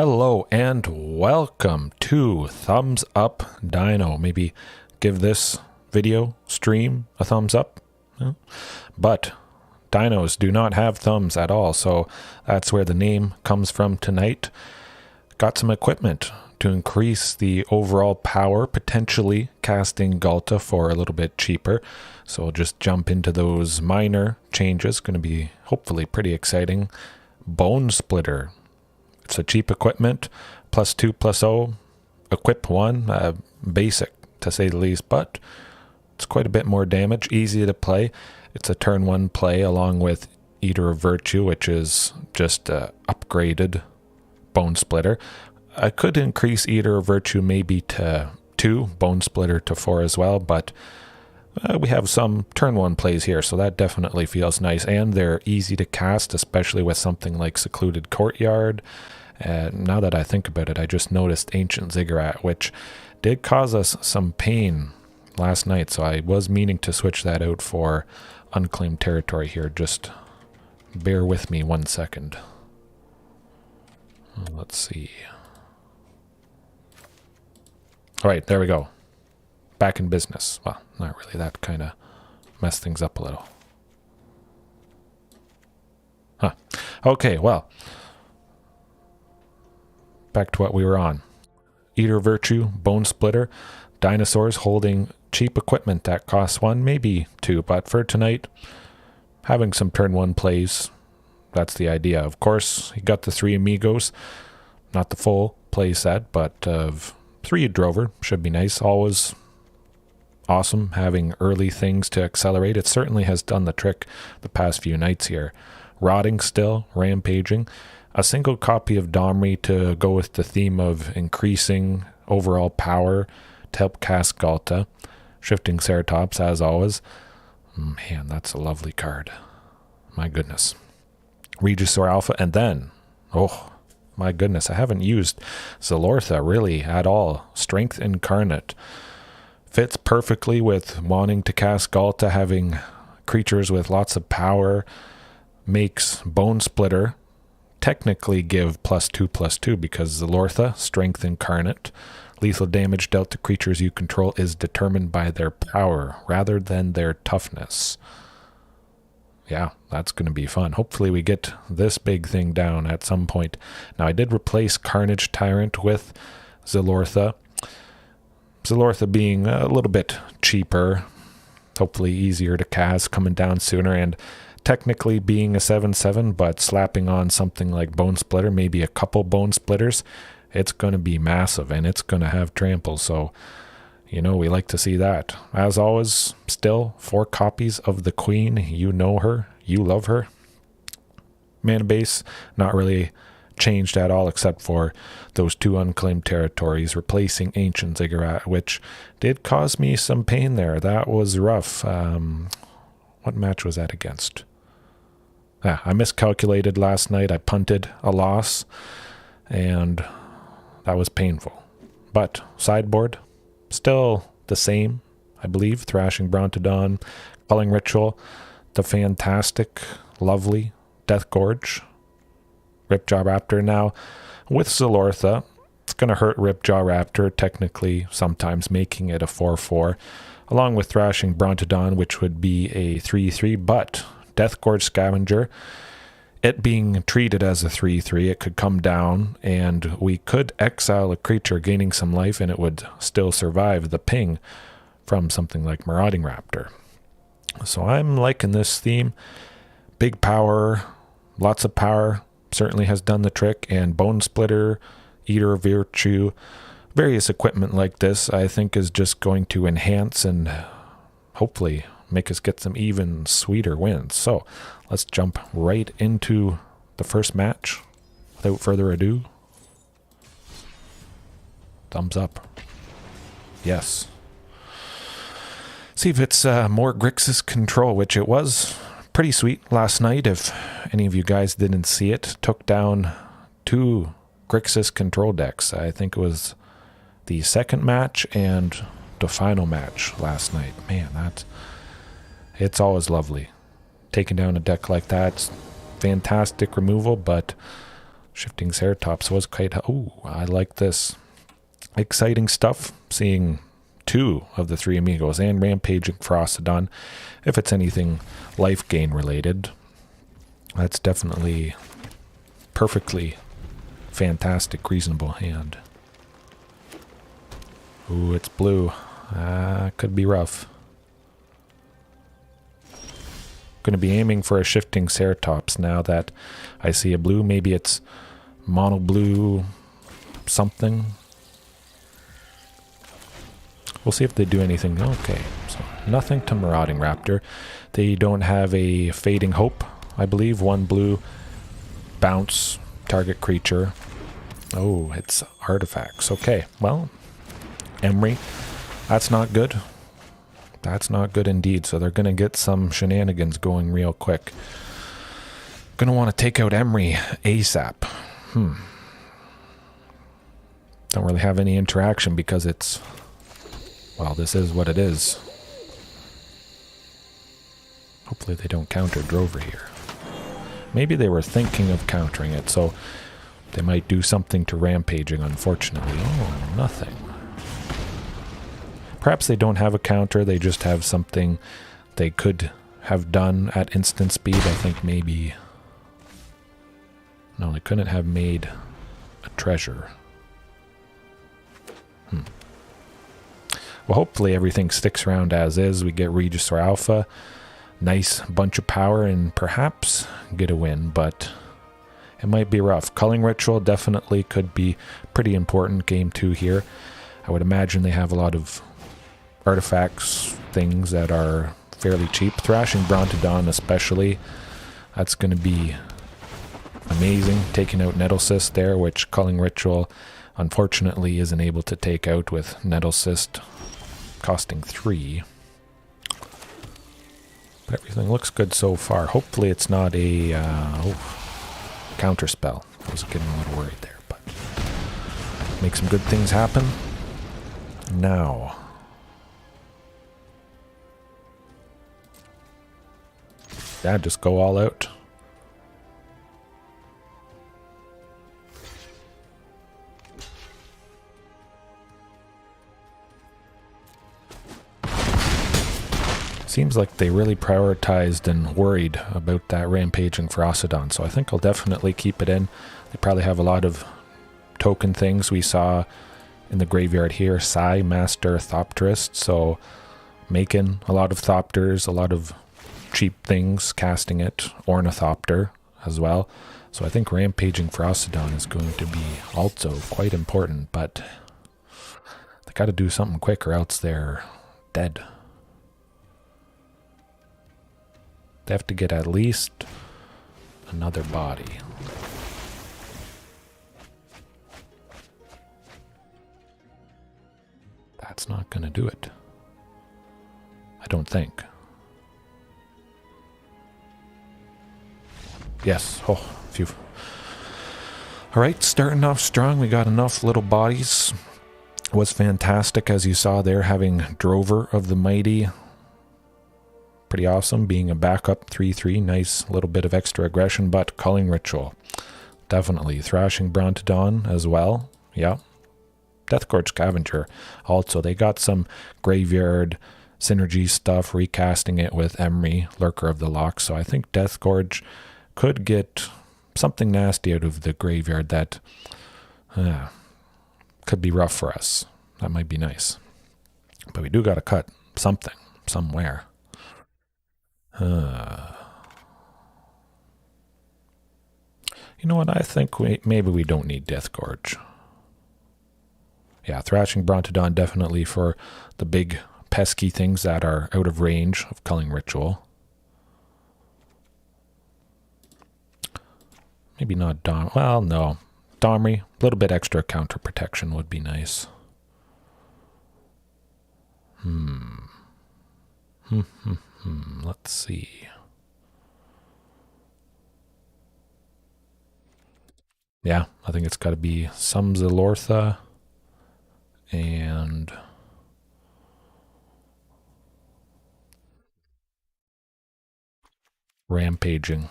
Hello and welcome to Thumbs Up Dino. Maybe give this video stream a thumbs up. Yeah. But dinos do not have thumbs at all, so that's where the name comes from tonight. Got some equipment to increase the overall power, potentially casting Ghalta for a little bit cheaper. So we'll just jump into those minor changes. Going to be hopefully pretty exciting. Bonesplitter. It's a cheap equipment, +2/+0, equip 1, basic to say the least, but it's quite a bit more damage, easy to play. It's a turn 1 play along with Eater of Virtue, which is just upgraded Bonesplitter. I could increase Eater of Virtue maybe to 2, Bonesplitter to 4 as well, but we have some turn 1 plays here, so that definitely feels nice, and they're easy to cast, especially with something like Secluded Courtyard. Now that I think about it, I just noticed Ancient Ziggurat, which did cause us some pain last night, so I was meaning to switch that out for Unclaimed Territory here. Just bear with me 1 second. Let's see. Alright, there we go. Back in business. Well, not really. That kind of messed things up a little. Huh. Okay, well. Back to what we were on. Eater Virtue, Bonesplitter, dinosaurs holding cheap equipment that costs 1, maybe 2, but for tonight, having some turn 1 plays, that's the idea. Of course, you got the 3 amigos, not the full play set, but 3 drover should be nice. Always awesome having early things to accelerate. It certainly has done the trick the past few nights here. Rotting still, Rampaging. A single copy of Domri to go with the theme of increasing overall power to help cast Ghalta. Shifting Ceratops, as always. Man, that's a lovely card. My goodness. Regisaur Alpha, and then, oh, my goodness, I haven't used Zilortha really at all. Strength Incarnate. Fits perfectly with wanting to cast Ghalta, having creatures with lots of power. Makes Bonesplitter technically give +2/+2 because Zilortha, Strength Incarnate, lethal damage dealt to creatures you control is determined by their power rather than their toughness. Yeah, that's going to be fun. Hopefully we get this big thing down at some point. Now I did replace Carnage Tyrant with Zilortha. Zilortha being a little bit cheaper, hopefully easier to cast, coming down sooner, and technically being a 7/7, but slapping on something like Bonesplitter, maybe a couple Bonesplitters, it's going to be massive, and it's going to have trample, so, you know, we like to see that. As always, still 4 copies of the Queen. You know her, you love her. Mana base, not really changed at all, except for those 2 unclaimed territories, replacing Ancient Ziggurat, which did cause me some pain there. That was rough. What match was that against? I miscalculated last night. I punted a loss, and that was painful. But sideboard, still the same, I believe. Thrashing Brontodon, Culling Ritual, the fantastic, lovely Death Gorge, Ripjaw Raptor. Now, with Zilortha, it's going to hurt Ripjaw Raptor, technically, sometimes making it a 4/4, along with Thrashing Brontodon, which would be a 3/3, but Death Gorge Scavenger, it being treated as a 3/3, it could come down, and we could exile a creature gaining some life, and it would still survive the ping from something like Marauding Raptor. So I'm liking this theme. Big power, lots of power, certainly has done the trick, and Bonesplitter, Eater of Virtue, various equipment like this, I think is just going to enhance and hopefully make us get some even sweeter wins. So let's jump right into the first match without further ado. Thumbs up. Yes. See if it's more Grixis Control, which it was pretty sweet last night. If any of you guys didn't see it, took down 2 Grixis Control decks. I think it was the second match and the final match last night. Man, it's always lovely. Taking down a deck like that, fantastic removal, but Shifting Ceratops was quite... Oh, I like this. Exciting stuff. Seeing 2 of the 3 amigos and Rampaging Ferocidon. If it's anything life gain related, that's definitely perfectly fantastic, reasonable hand. Ooh, it's blue. Could be rough. Going to be aiming for a Shifting Ceratops now that I see a blue. Maybe it's mono blue something. We'll see if they do anything. Okay, so nothing to Marauding Raptor. They don't have a Fading Hope, I believe. 1 blue, bounce, target creature. Oh, it's artifacts. Okay, well, Emery, that's not good. That's not good indeed. So they're going to get some shenanigans going real quick. Going to want to take out Emery ASAP. Don't really have any interaction because it's... Well, this is what it is. Hopefully they don't counter Drover here. Maybe they were thinking of countering it, so they might do something to Rampaging, unfortunately. Oh, nothing. Perhaps they don't have a counter, they just have something they could have done at instant speed. I think maybe... No, they couldn't have made a treasure. Well, hopefully everything sticks around as is. We get Regisaur Alpha. Nice bunch of power and perhaps get a win, but it might be rough. Culling Ritual definitely could be pretty important game 2 here. I would imagine they have a lot of artifacts, things that are fairly cheap. Thrashing Brontodon especially. That's going to be amazing. Taking out Nettlecyst there, which Culling Ritual unfortunately isn't able to take out with Nettlecyst costing 3. But everything looks good so far. Hopefully it's not a counter spell. I was getting a little worried there, but make some good things happen. Now, yeah, just go all out. Seems like they really prioritized and worried about that Rampaging Ferocidon, so I think I'll definitely keep it in. They probably have a lot of token things. We saw in the graveyard here, Psy, Master, Thopterist, so making a lot of Thopters, a lot of cheap things, casting it, Ornithopter as well. So I think Rampaging Ferocidon is going to be also quite important, but they got to do something quick or else they're dead. They have to get at least another body. That's not going to do it. I don't think. Yes. Oh, phew. Alright, starting off strong. We got enough little bodies. It was fantastic, as you saw there, having Drover of the Mighty. Pretty awesome, being a backup 3-3. Nice little bit of extra aggression, but Culling Ritual. Definitely. Thrashing Brontodon as well. Yeah. Deathgorge Scavenger. Also, they got some graveyard synergy stuff, recasting it with Emery, Lurker of the Loch. So I think Deathgorge could get something nasty out of the graveyard that could be rough for us. That might be nice. But we do got to cut something, somewhere. You know what? I think maybe we don't need Deathgorge. Yeah, Thrashing Brontodon definitely for the big pesky things that are out of range of Culling Ritual. Maybe not Dom. Well, no. Domri, a little bit extra counter protection would be nice. Let's see. Yeah, I think it's got to be some Zilortha and Rampaging.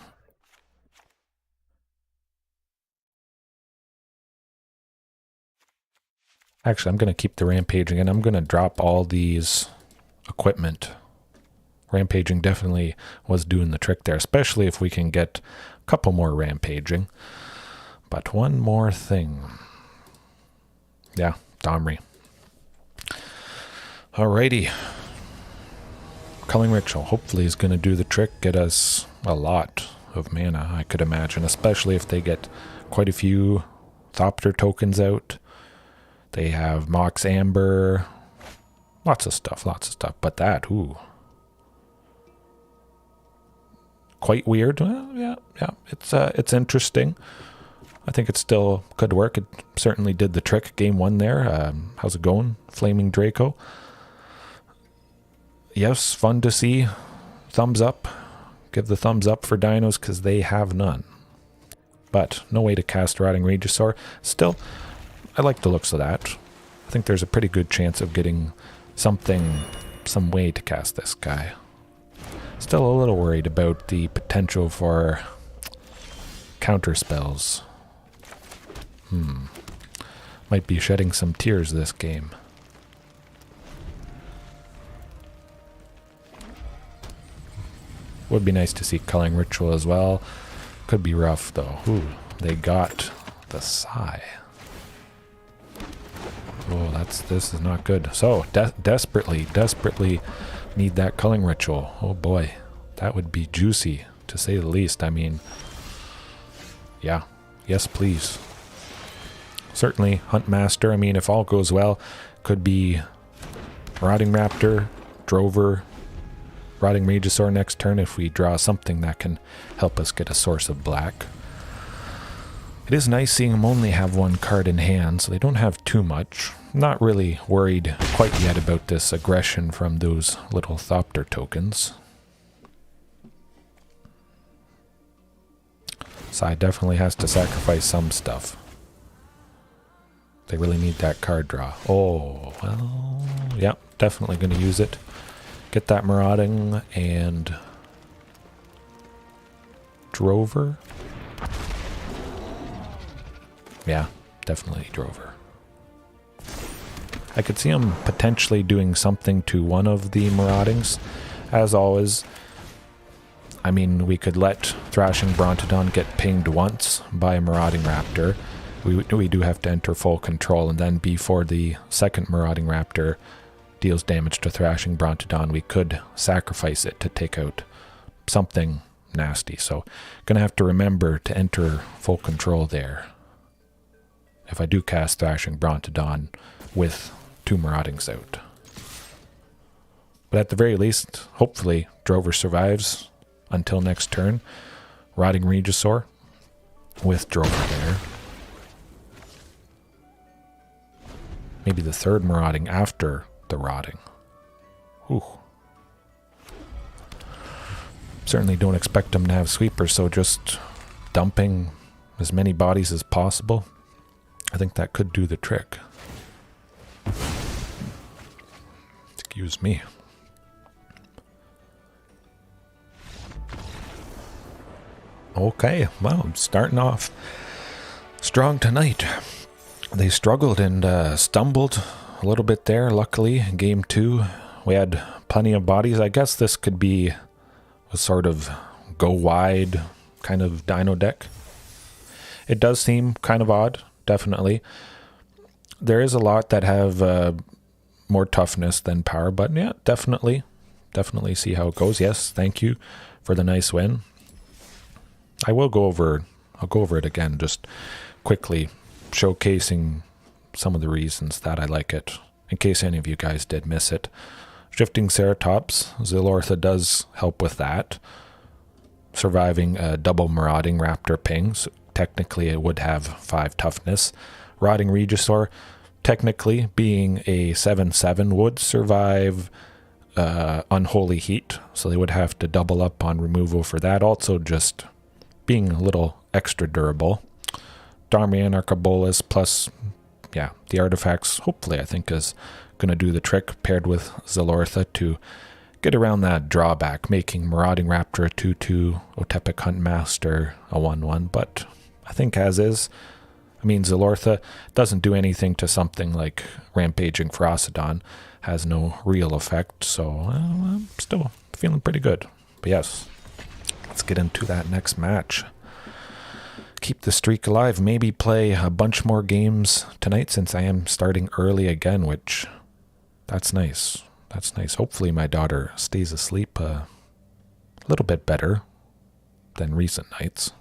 Actually, I'm going to keep the Rampaging, and I'm going to drop all these equipment. Rampaging definitely was doing the trick there, especially if we can get a couple more Rampaging. But one more thing. Yeah, Domri. Alrighty. Culling Ritual hopefully is going to do the trick, get us a lot of mana, I could imagine, especially if they get quite a few Thopter tokens out. They have Mox Amber, lots of stuff. But that, ooh. Quite weird. Well, yeah, it's interesting. I think it still could work. It certainly did the trick. Game 1 there. How's it going, Flaming Draco? Yes, fun to see. Thumbs up. Give the thumbs up for dinos because they have none. But no way to cast Rotting Regisaur. Still, I like the looks of that. I think there's a pretty good chance of getting some way to cast this guy. Still a little worried about the potential for counter spells. Might be shedding some tears this game. Would be nice to see Culling Ritual as well. Could be rough though. Ooh, they got the Sigh. Oh, this is not good. So, desperately need that Culling Ritual. Oh boy, that would be juicy, to say the least. I mean, yeah, yes please. Certainly, Huntmaster, I mean, if all goes well, could be Marauding Raptor, Drover, Rotting Regisaur next turn if we draw something that can help us get a source of black. It is nice seeing them only have one card in hand, so they don't have too much. Not really worried quite yet about this aggression from those little Thopter tokens. Sai definitely has to sacrifice some stuff. They really need that card draw. Oh, well, yeah, definitely going to use it. Get that Marauding and Drover. Yeah, definitely Drover. I could see him potentially doing something to one of the Maraudings. As always, I mean, we could let Thrashing Brontodon get pinged once by a Marauding Raptor. We do have to enter full control, and then before the second Marauding Raptor deals damage to Thrashing Brontodon, we could sacrifice it to take out something nasty. So, gonna have to remember to enter full control there. If I do cast Thrashing Brontodon with 2 Maraudings out. But at the very least, hopefully, Drover survives until next turn. Rotting Regisaur with Drover there. Maybe the 3rd Marauding after the Rotting. Ooh. Certainly don't expect them to have sweepers, so just dumping as many bodies as possible. I think that could do the trick. Excuse me. Okay, well, I'm starting off strong tonight. They struggled and stumbled a little bit there. Luckily, in game 2, we had plenty of bodies. I guess this could be a sort of go wide kind of dino deck. It does seem kind of odd, definitely. There is a lot that have more toughness than power, but yeah, definitely see how it goes. Yes, thank you for the nice win. I'll go over it again, just quickly showcasing some of the reasons that I like it, in case any of you guys did miss it. Shifting Ceratops, Zilortha does help with that. Surviving a double Marauding Raptor ping, so technically it would have 5 toughness. Rotting Regisaur, technically being a 7/7, would survive Unholy Heat, so they would have to double up on removal for that. Also just being a little extra durable. Domri, Anarch, Bolas, plus, yeah, the artifacts, hopefully I think is going to do the trick, paired with Zilortha to get around that drawback, making Marauding Raptor a 2/2, Otepec Huntmaster a 1/1, but I think as is, I mean, Zilortha doesn't do anything to something like Rampaging Ferocidon. Has no real effect, so I'm still feeling pretty good. But yes, let's get into that next match. Keep the streak alive. Maybe play a bunch more games tonight since I am starting early again, which that's nice. That's nice. Hopefully my daughter stays asleep a little bit better than recent nights.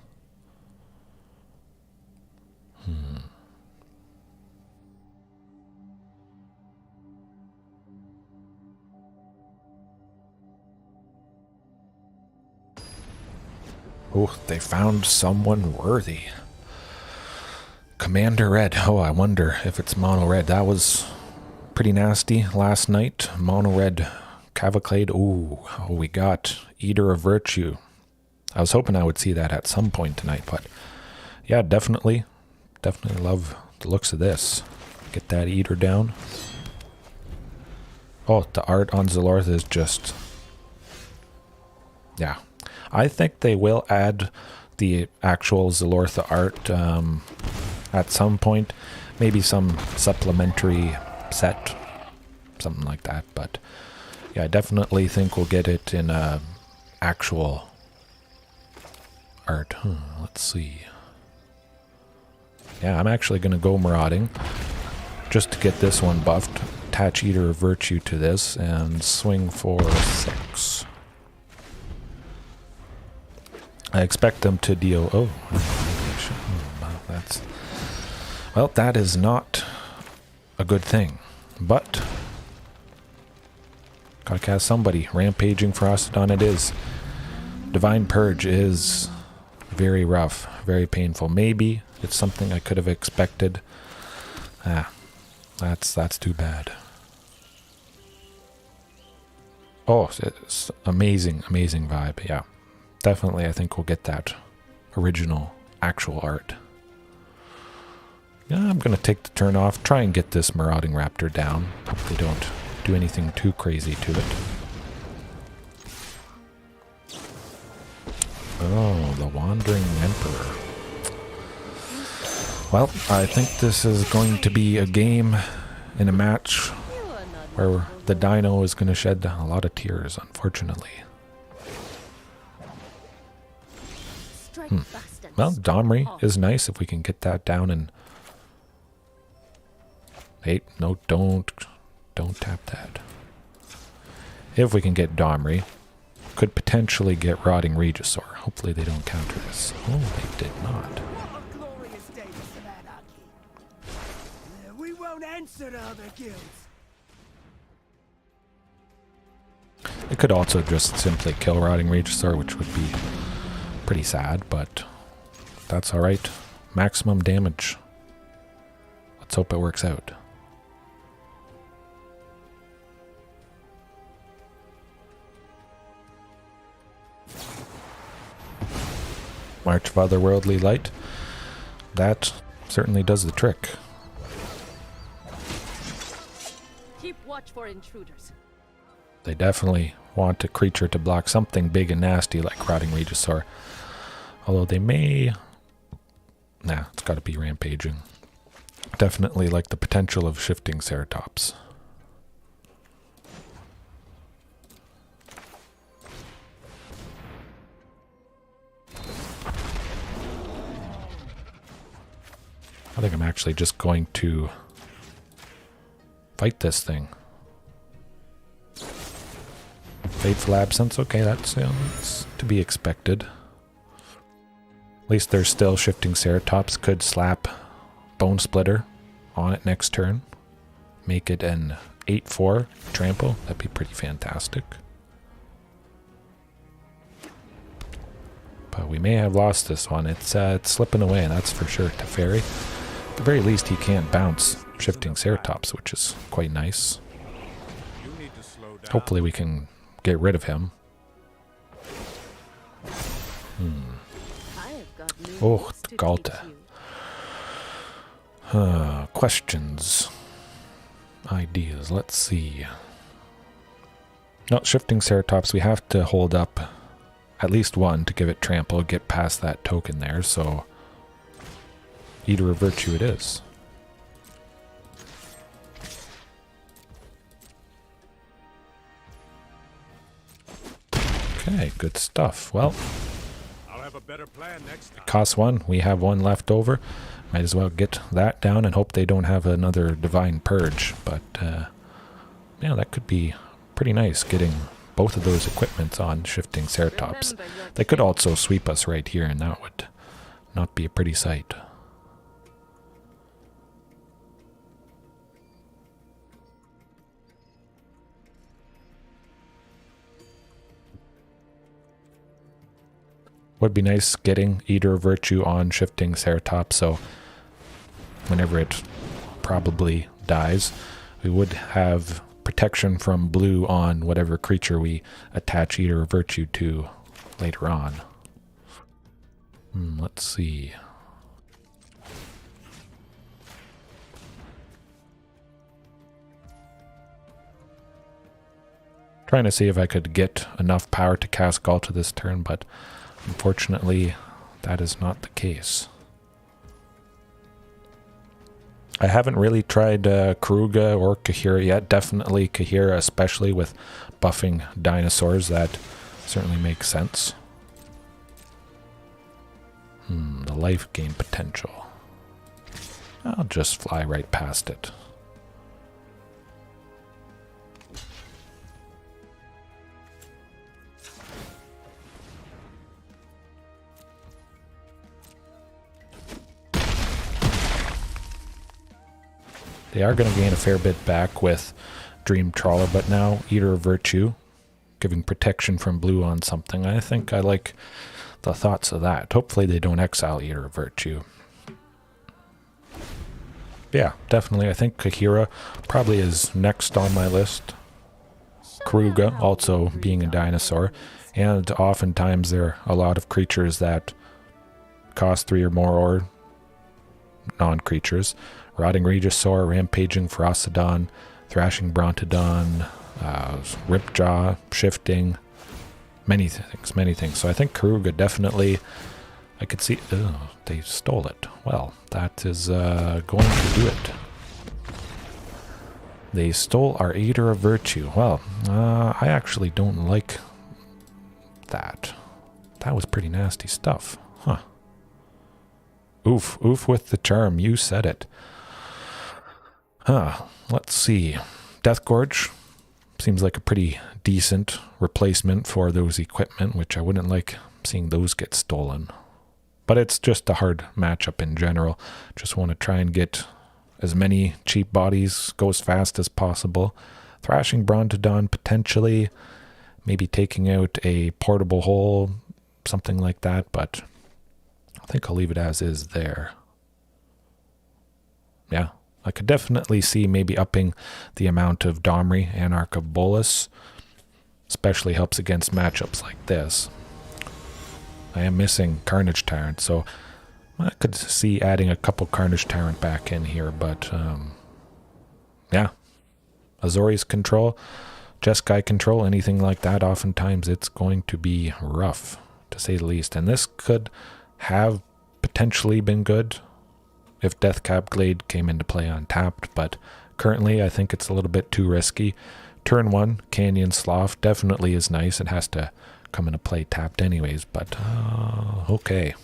Oh, they found someone worthy. Commander Red. Oh, I wonder if it's Mono Red. That was pretty nasty last night. Mono Red Cavalcade. Ooh, oh, we got Eater of Virtue. I was hoping I would see that at some point tonight, but yeah, definitely love the looks of this. Get that Eater down. Oh, the art on Zilortha is just... yeah. I think they will add the actual Zilortha art at some point. Maybe some supplementary set, something like that. But yeah, I definitely think we'll get it in actual art. Let's see. Yeah, I'm actually going to go Marauding just to get this one buffed. Attach Eater of Virtue to this and swing for 6. I expect them to deal... oh, that's... well, that is not a good thing. But gotta cast somebody. Rampaging Ferocidon it is. Divine Purge is very rough, very painful. Maybe it's something I could have expected. That's too bad. Oh, it's amazing vibe, yeah. Definitely, I think we'll get that original, actual art. Yeah, I'm going to take the turn off, try and get this Marauding Raptor down. Hope they don't do anything too crazy to it. Oh, the Wandering Emperor. Well, I think this is going to be a game in a match where the Dino is going to shed a lot of tears, unfortunately. Well, Domri is nice if we can get that down and... hey, no, don't tap that. If we can get Domri, could potentially get Rotting Regisaur. Hopefully they don't counter this. Oh, they did not. We won't answer to other guilds. They could also just simply kill Rotting Regisaur, which would be pretty sad, but that's alright. Maximum damage. Let's hope it works out. March of Otherworldly Light. That certainly does the trick. Keep watch for intruders. They definitely want a creature to block something big and nasty like Rotting Regisaur. Although they may... nah, it's got to be Rampaging. Definitely like the potential of Shifting Ceratops. I think I'm actually just going to fight this thing. Fateful Absence, okay, that's to be expected. At least there's still Shifting Ceratops. Could slap Bonesplitter on it next turn. Make it an 8/4 trample. That'd be pretty fantastic. But we may have lost this one. It's slipping away, that's for sure. Teferi. At the very least, he can't bounce Shifting Ceratops, which is quite nice. Hopefully we can get rid of him. Oh, Ghalta. Questions. Ideas. Let's see. No, Shifting Ceratops, we have to hold up at least one to give it trample, get past that token there, so... Eater of Virtue it is. Okay, good stuff. Well, I'll have a better plan next time. it costs one. We have one left over. Might as well get that down and hope they don't have another Divine Purge. But, yeah, that could be pretty nice getting both of those equipments on Shifting Ceratops. They could also sweep us right here, and that would not be a pretty sight. Would be nice getting Eater of Virtue on Shifting Ceratops, so whenever it probably dies, we would have protection from blue on whatever creature we attach Eater of Virtue to later on. Let's see. Trying to see if I could get enough power to cast Ghalta this turn, but unfortunately that is not the case. I haven't really tried Karuga or Kahira yet. Definitely Kahira, especially with buffing dinosaurs. That certainly makes sense. The life gain potential. I'll just fly right past it. They are going to gain a fair bit back with Dream Trawler, but now Eater of Virtue, giving protection from blue on something. I think I like the thoughts of that. Hopefully they don't exile Eater of Virtue. Yeah, definitely. I think Kahira probably is next on my list. Karuga, also being a dinosaur. And oftentimes there are a lot of creatures that cost 3 or more or non-creatures. Rotting Regisaur, Rampaging Ferocidon, Thrashing Brontodon, Ripjaw, Shifting, many things. So I think Karuga definitely, I could see, they stole it. Well, that is going to do it. They stole our Eater of Virtue. Well, I actually don't like that. That was pretty nasty stuff. Huh. Oof, oof with the charm. You said it. Let's see. Death Gorge seems like a pretty decent replacement for those equipment, which I wouldn't like seeing those get stolen. But it's just a hard matchup in general. Just want to try and get as many cheap bodies, go as fast as possible. Thrashing Brontodon potentially, maybe taking out a portable hole, something like that, but I think I'll leave it as is there. Yeah. I could definitely see maybe upping the amount of Domri, Anarch of Bolas. Especially helps against matchups like this. I am missing Carnage Tyrant, so I could see adding a couple Carnage Tyrant back in here, but yeah. Azorius Control, Jeskai Control, anything like that, oftentimes it's going to be rough, to say the least. And this could have potentially been good if Deathcap Glade came into play untapped, but currently I think it's a little bit too risky. Turn 1, Canyon Slough definitely is nice. It has to come into play tapped anyways, but okay.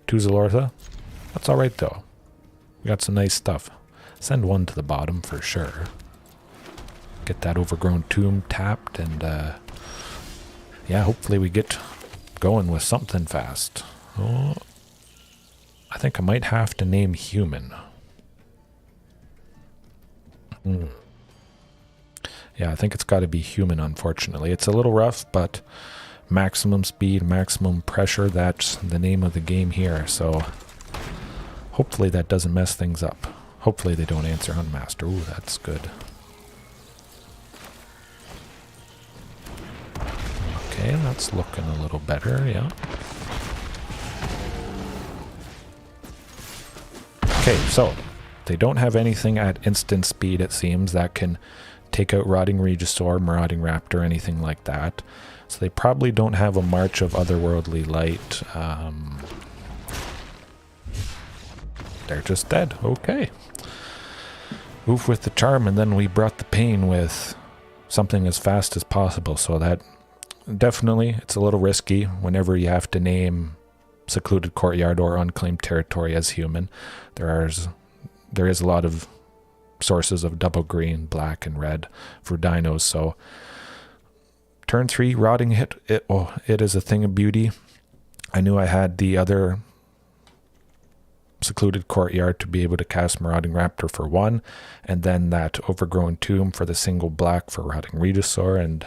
2 Zilortha, that's alright though. We got some nice stuff. Send 1 to the bottom for sure. Get that Overgrown Tomb tapped, and yeah, hopefully we get going with something fast. Oh, I think I might have to name human. Yeah, I think it's got to be human, unfortunately. It's a little rough, but maximum speed, maximum pressure, that's the name of the game here. So hopefully that doesn't mess things up. Hopefully they don't answer Huntmaster. Ooh, that's good. Okay, that's looking a little better, yeah. Okay, so they don't have anything at instant speed, it seems, that can take out Rotting Regisaur, Marauding Raptor, anything like that. So they probably don't have a March of Otherworldly Light. they're just dead. Okay. Oof with the charm, and then we brought the pain with something as fast as possible. So that definitely, it's a little risky whenever you have to name Secluded Courtyard or Unclaimed Territory as human. There is a lot of sources of double green, black, and red for dinos. So turn 3 rotting hit, it is a thing of beauty. I knew I had the other Secluded Courtyard to be able to cast Marauding Raptor for 1, and then that Overgrown Tomb for the single black for Rotting Regisaur, and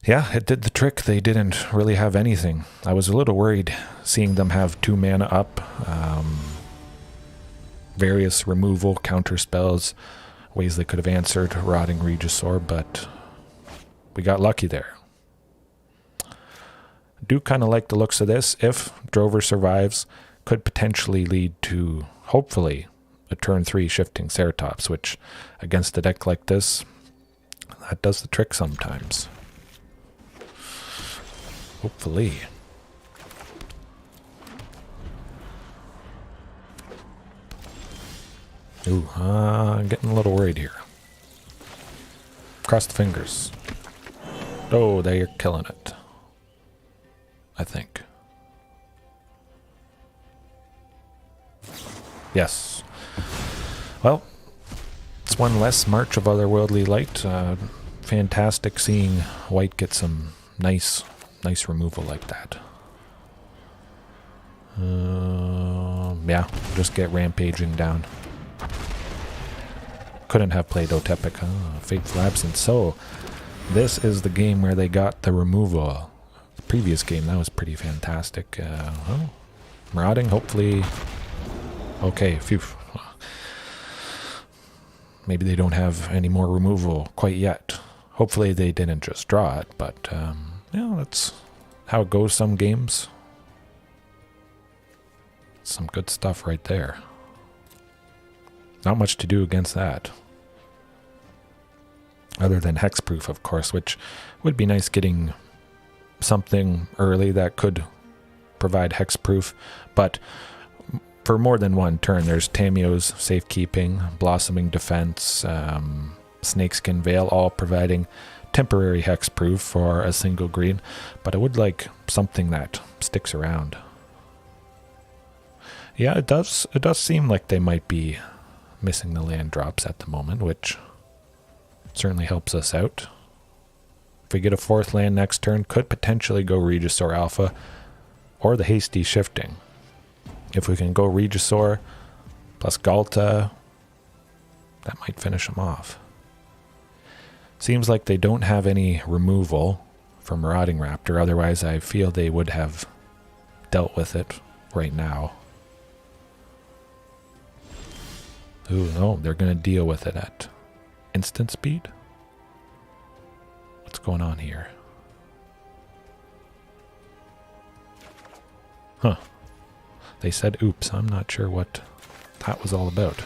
yeah, it did the trick. They didn't really have anything. I was a little worried seeing them have 2 mana up, various removal, counter spells, ways they could have answered Rotting Regisaur, but we got lucky there. Do kind of like the looks of this. If Drover survives, could potentially lead to, hopefully, a turn 3 Shifting Ceratops, which against a deck like this, that does the trick sometimes. Hopefully. Ooh, I'm getting a little worried here. Cross the fingers. Oh, they're killing it. I think. Yes. Well, it's one less March of Otherworldly Light. Fantastic seeing white get some nice removal like that. Yeah, just get Rampaging down. Couldn't have played Otepec. Fateful Absence. So, this is the game where they got the removal. The previous game, that was pretty fantastic. Well, Marauding, hopefully. Okay, phew. Maybe they don't have any more removal quite yet. Hopefully they didn't just draw it, but yeah, that's how it goes some games. Some good stuff right there. Not much to do against that. Other than hexproof, of course, which would be nice getting something early that could provide hexproof, but for more than one turn, there's Tamiyo's Safekeeping, Blossoming Defense, Snakeskin Veil, all providing temporary hexproof for a single green, but I would like something that sticks around. Yeah, it does seem like they might be missing the land drops at the moment, which certainly helps us out. If we get a 4th land next turn, could potentially go Regisaur Alpha or the Hasty Shifting. If we can go Regisaur plus Ghalta, that might finish them off. Seems like they don't have any removal from Marauding Raptor, otherwise I feel they would have dealt with it right now. Ooh, no, they're going to deal with it at instant speed? What's going on here? Huh. They said oops. I'm not sure what that was all about.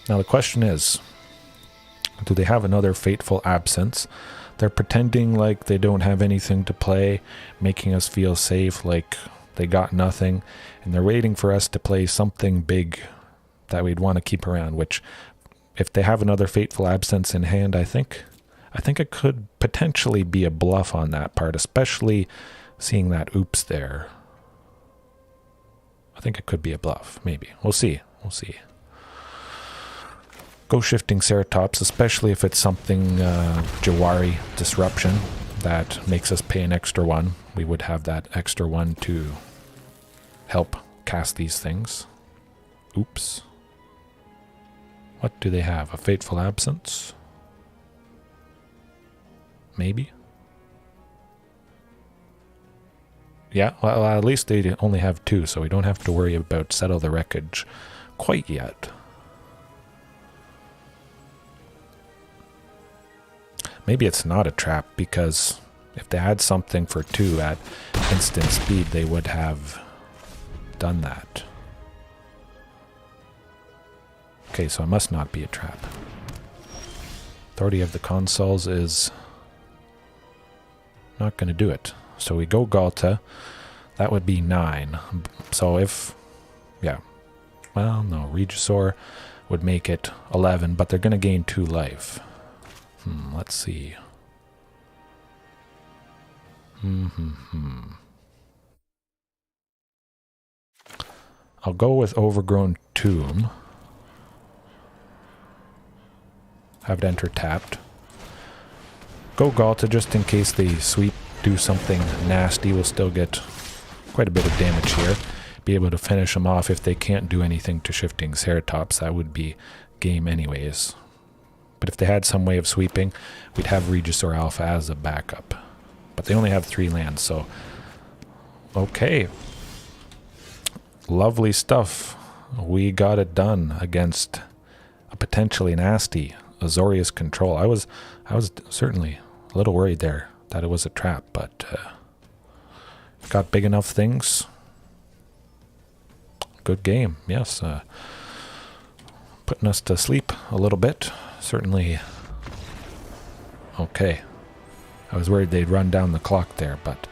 Now the question is, do they have another Fateful Absence? They're pretending like they don't have anything to play, making us feel safe, like they got nothing, and they're waiting for us to play something big that we'd want to keep around, which if they have another Fateful Absence in hand, I think it could potentially be a bluff on that part, especially seeing that oops there. I think it could be a bluff, maybe. We'll see. We'll see. Go Shifting Ceratops, especially if it's something Jawari Disruption that makes us pay an extra 1. We would have that extra 1 to help cast these things. Oops. What do they have? A Fateful Absence? Maybe? Yeah, well, at least they only have 2, so we don't have to worry about Settle the Wreckage quite yet. Maybe it's not a trap, because if they had something for 2 at instant speed, they would have done that. Okay, so it must not be a trap. Authority of the Consuls is not going to do it. So we go Ghalta. That would be 9. So if Yeah. Well, no, Regisaur would make it 11, but they're going to gain 2 life. Let's see. I'll go with Overgrown Tomb. Have it enter tapped. Go Ghalta just in case they sweep, do something nasty. We'll still get quite a bit of damage here. Be able to finish them off if they can't do anything to Shifting Ceratops. That would be game anyways. But if they had some way of sweeping, we'd have Regisaur Alpha as a backup. But they only have 3 lands, so... Okay. Lovely stuff. We got it done against a potentially nasty Azorius Control. I was certainly a little worried there that it was a trap, but got big enough things. Good game, yes. Putting us to sleep a little bit. Certainly. Okay. I was worried they'd run down the clock there, but...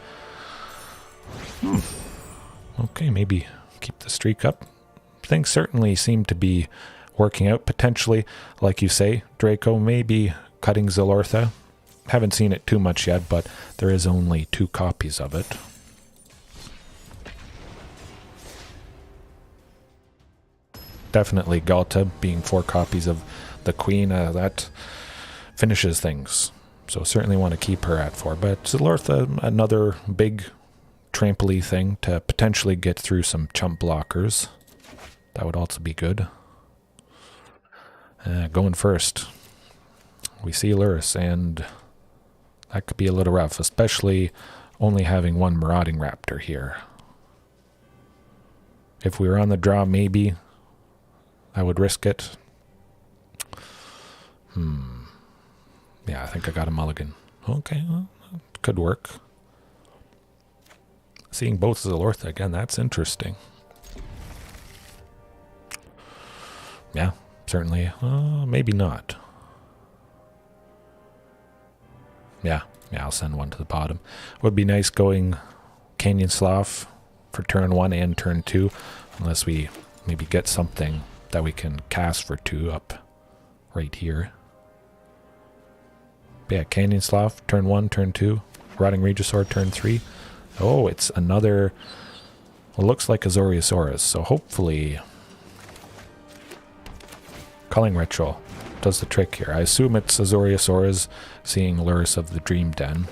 Okay, maybe keep the streak up. Things certainly seem to be working out. Potentially, like you say, Draco may be cutting Zilortha. Haven't seen it too much yet, but there is only 2 copies of it. Definitely Ghalta being 4 copies of the Queen, that finishes things. So certainly want to keep her at 4. But Zilortha, another big trampoline thing to potentially get through some chump blockers. That would also be good. Going first. We see Lurrus, and that could be a little rough, especially only having 1 Marauding Raptor here. If we were on the draw, maybe I would risk it. Yeah, I think I got a mulligan. Okay, well, could work. Seeing both Zilortha again, that's interesting. Yeah, certainly. Maybe not. Yeah, I'll send 1 to the bottom. Would be nice going Canyon Slough for turn 1 and turn 2, unless we maybe get something that we can cast for 2 up right here. But yeah, Canyon Slough, turn 1, turn 2. Rotting Regisaur, turn 3. Oh, it's another... Well, looks like Azorius Auras, so hopefully... Culling Ritual does the trick here. I assume it's Azorius Auras seeing Lurrus of the Dream Den.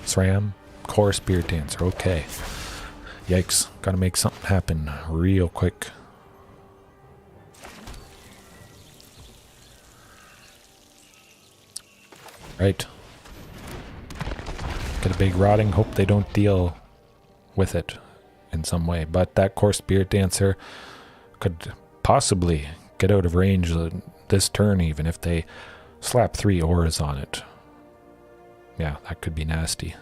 SRAM, Core Spirit Dancer, okay. Yikes, gotta make something happen real quick. Right. Get a big rotting, hope they don't deal with it in some way. But that Core Spirit Dancer could possibly get out of range this turn even if they slap 3 auras on it. Yeah, that could be nasty.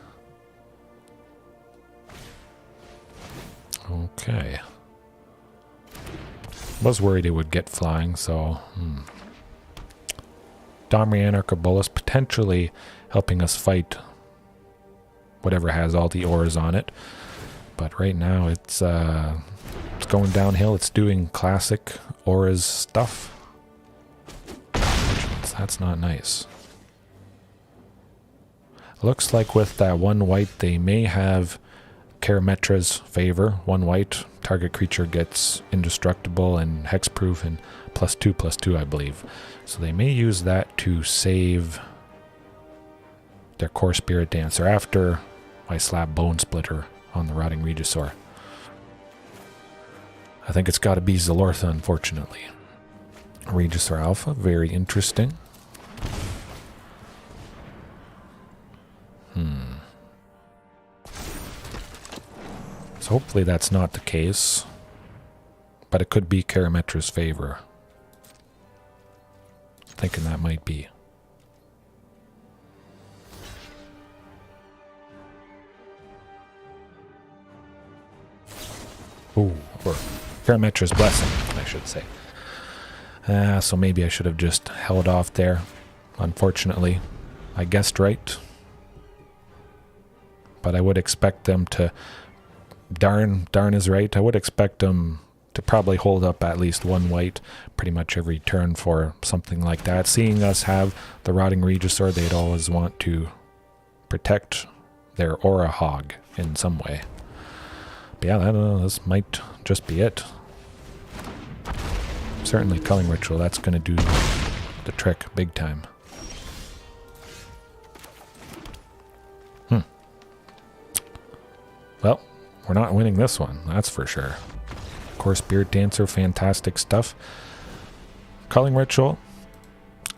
Okay. Was worried it would get flying, so... Domri, Anarch, or Bolas potentially helping us fight whatever has all the auras on it. But right now it's going downhill. It's doing classic auras stuff. That's not nice. Looks like with that 1 white they may have Karametra's favor. 1 white, target creature gets indestructible and hexproof and +2/+2 I believe. So they may use that to save their Core Spirit Dancer after I slap Bonesplitter on the Rotting Regisaur. I think it's got to be Zilortha, unfortunately. Regisaur Alpha, very interesting. So hopefully that's not the case. But it could be Karametra's favor. Thinking that might be. Ooh, or Karametra's blessing, I should say. So maybe I should have just held off there. Unfortunately, I guessed right. But I would expect them to Darn is right. I would expect them to probably hold up at least one white pretty much every turn for something like that. Seeing us have the Rotting Regisaur, they'd always want to protect their aura hog in some way. But yeah, I don't know, this might just be it. Certainly Culling Ritual, that's going to do the trick big time. Well, we're not winning this one, that's for sure. Of course, Spirit Dancer, fantastic stuff. Culling Ritual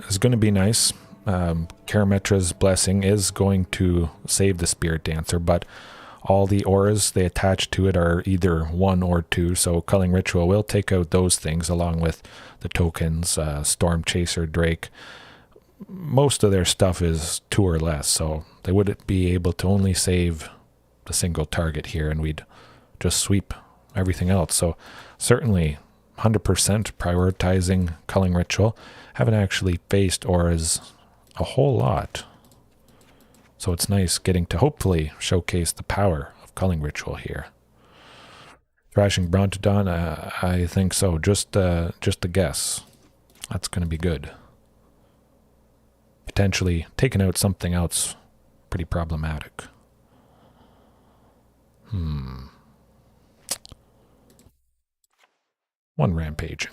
is going to be nice. Karametra's Blessing is going to save the Spirit Dancer, but all the auras they attach to it are either 1 or 2, so Culling Ritual will take out those things along with the tokens, Storm Chaser, Drake. Most of their stuff is 2 or less, so they would be able to only save the single target here, and we'd just sweep everything else. So certainly 100% prioritizing Culling Ritual. Haven't actually faced auras a whole lot, so it's nice getting to hopefully showcase the power of Culling Ritual here. Thrashing Brontodon, I think so. Just a guess. That's going to be good. Potentially taking out something else pretty problematic. One Rampaging.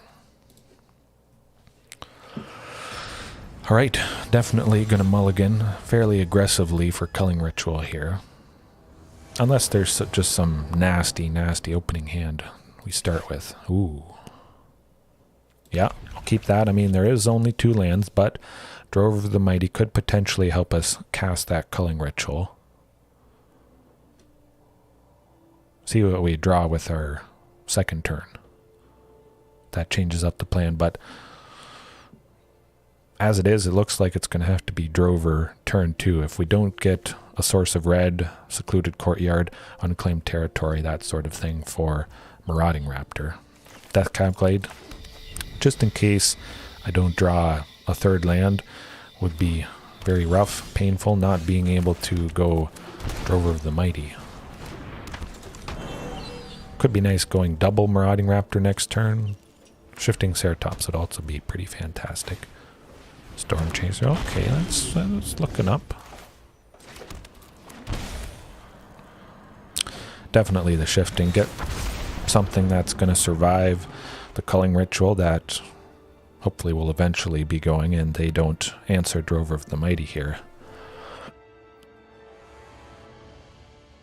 Alright, definitely going to mulligan fairly aggressively for Culling Ritual here. Unless there's just some nasty opening hand we start with. Ooh. Yeah, I'll keep that. I mean, there is only 2 lands, but Drover of the Mighty could potentially help us cast that Culling Ritual. See what we draw with our second turn. That changes up the plan, but as it is, it looks like it's going to have to be Drover turn 2. If we don't get a source of red, Secluded Courtyard, Unclaimed Territory, that sort of thing for Marauding Raptor. Deathcap Glade, just in case I don't draw a third land, would be very rough, painful, not being able to go Drover of the Mighty. Could be nice going double Marauding Raptor next turn. Shifting Ceratops would also be pretty fantastic. Storm Chaser, okay, that's looking up. Definitely the shifting. Get something that's going to survive the Culling Ritual that hopefully will eventually be going, and they don't answer Drover of the Mighty here.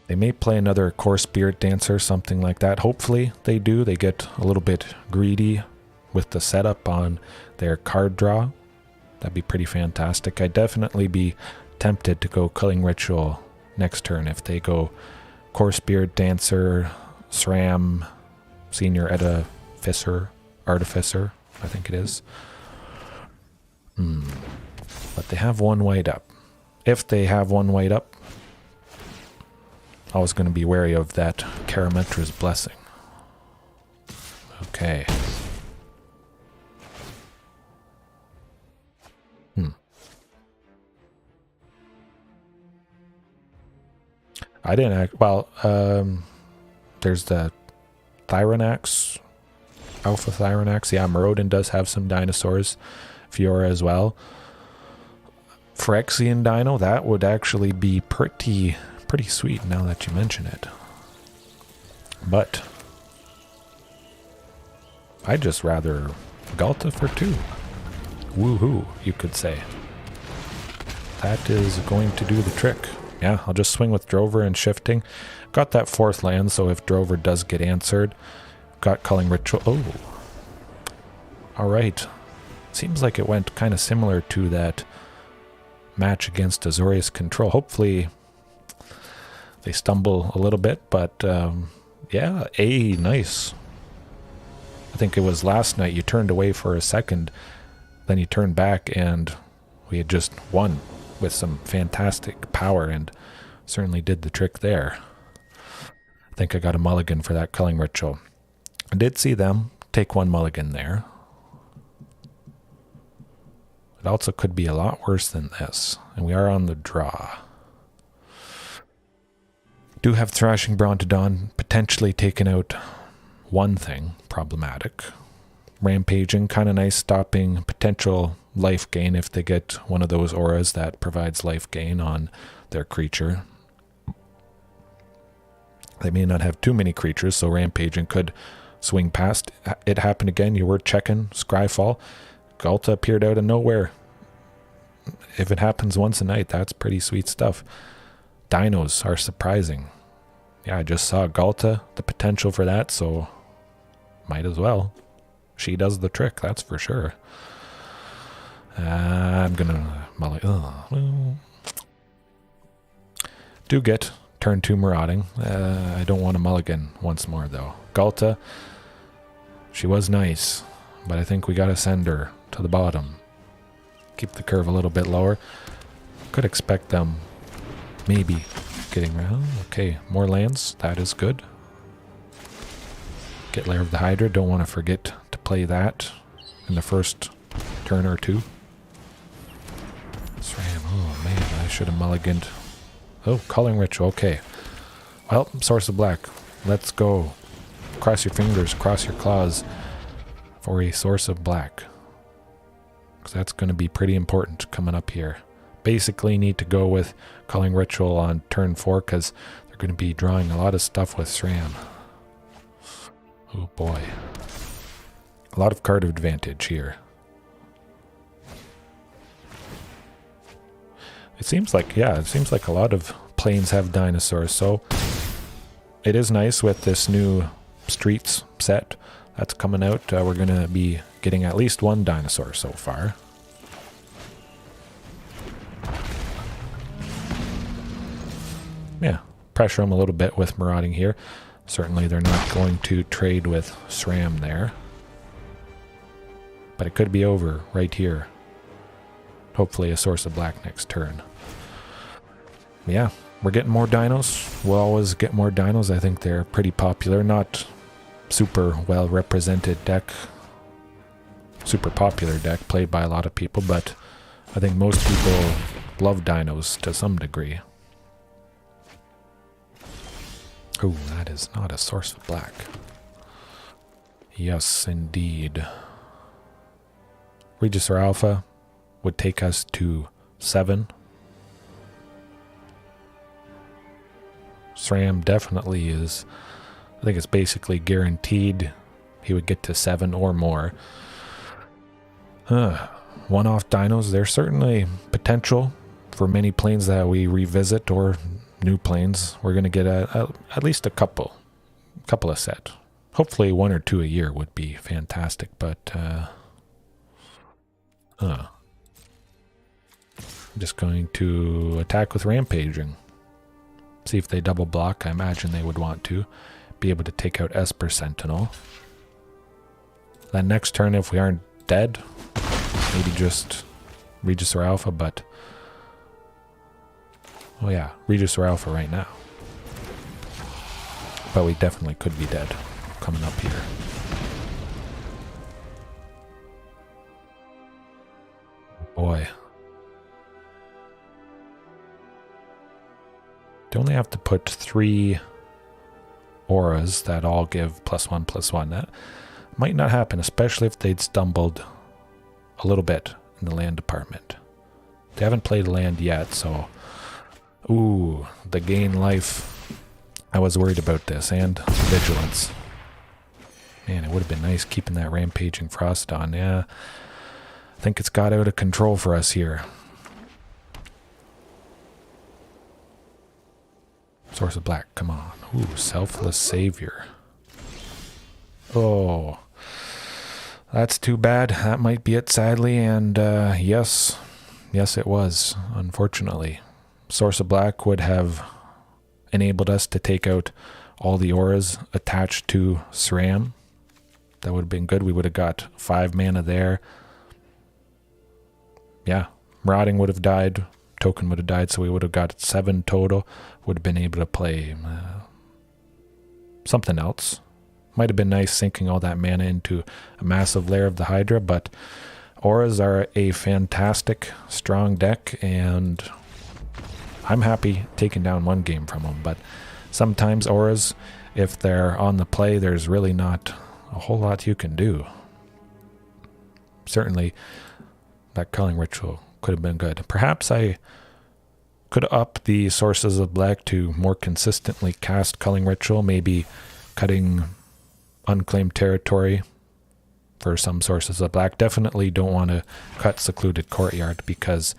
They may play another Core Spirit Dancer, something like that. Hopefully they do. They get a little bit greedy with the setup on their card draw. That'd be pretty fantastic. I'd definitely be tempted to go Culling Ritual next turn if they go Core Spirit Dancer, SRAM, Senior Artificer, I think it is. But they have 1 white up. If they have 1 white up, I was going to be wary of that Karametra's Blessing. Okay. I didn't act well. There's the Thyronax, Alpha Thyronax. Yeah, Maraudon does have some dinosaurs. Fiora as well. Phyrexian Dino, that would actually be pretty sweet now that you mention it. But I'd just rather Ghalta for 2. Woohoo, you could say. That is going to do the trick. Yeah, I'll just swing with Drover and Shifting. Got that 4th land, so if Drover does get answered, got Culling Ritual. Oh. Alright. Seems like it went kind of similar to that match against Azorius Control. Hopefully they stumble a little bit, but yeah, nice. I think it was last night you turned away for a second, then you turned back, and we had just won with some fantastic power, and certainly did the trick there. I think I got a mulligan for that Culling Ritual. I did see them take 1 mulligan there. It also could be a lot worse than this, and we are on the draw. Do have Thrashing Brontodon potentially taking out one thing problematic. Rampaging, kind of nice, stopping potential life gain if they get one of those auras that provides life gain on their creature. They may not have too many creatures, so Rampaging could swing past. It happened again. You were checking Scryfall. Ghalta appeared out of nowhere. If it happens once a night, that's pretty sweet stuff. Dinos are surprising. Yeah, I just saw Ghalta, the potential for that, so might as well. She does the trick, that's for sure. I'm gonna do get turn 2 Marauding. I don't want to mulligan once more though. Ghalta, she was nice, but I think we gotta send her to the bottom. Keep the curve a little bit lower. Could expect them maybe getting around. Okay, more lands, that is good. Get Lair of the Hydra, don't want to forget to play that in the first turn or two. SRAM, oh man, I should have mulliganed. Oh, Culling Ritual, okay. Well, Source of Black, let's go. Cross your fingers, cross your claws for a Source of Black. Because that's going to be pretty important coming up here. Basically need to go with Culling Ritual on turn 4 because they're going to be drawing a lot of stuff with SRAM. Oh boy. A lot of card advantage here. It seems like, yeah, it seems like a lot of planes have dinosaurs, so it is nice with this new Streets set that's coming out. We're going to be getting at least one dinosaur so far. Yeah, pressure them a little bit with Marauding here. Certainly they're not going to trade with SRAM there. But it could be over right here. Hopefully a Source of Black next turn. Yeah, we're getting more dinos. We'll always get more dinos. I think they're pretty popular. Not super well represented deck. Super popular deck played by a lot of people, but I think most people love dinos to some degree. Oh, that is not a Source of Black. Yes, indeed. Regisaur Alpha would take us to 7. SRAM definitely is, I think it's basically guaranteed he would get to 7 or more. One-off dinos, there's certainly potential for many planes that we revisit or new planes. We're going to get at least a couple of set. Hopefully 1 or 2 a year would be fantastic, but I'm just going to attack with Rampaging. See if they double block. I imagine they would want to be able to take out Esper Sentinel. Then next turn, if we aren't dead, maybe just Regisaur Alpha, but oh yeah, Regisaur Alpha right now. But we definitely could be dead coming up here. Boy. You only have to put 3 auras that all give +1/+1. That might not happen, especially if they'd stumbled a little bit in the land department. They haven't played land yet, so ooh, the gain life. I was worried about this, and vigilance. Man, it would have been nice keeping that Rampaging Ferocidon. Yeah, I think it's got out of control for us here. Source of Black, come on. Ooh, Selfless Savior. Oh, that's too bad. That might be it, sadly, and yes, it was, unfortunately. Source of Black would have enabled us to take out all the auras attached to SRAM. That would have been good. We would have got 5 mana there. Yeah, Marauding would have died. Token would have died, so we would have got 7 total. Would have been able to play something else. Might have been nice sinking all that mana into a massive Lair of the Hydra, but auras are a fantastic, strong deck, and I'm happy taking down 1 game from them, but sometimes auras, if they're on the play, there's really not a whole lot you can do. Certainly, that culling ritual could have been good. Perhaps I could up the sources of black to more consistently cast culling ritual, maybe cutting unclaimed territory for some sources of black. Definitely don't want to cut Secluded Courtyard because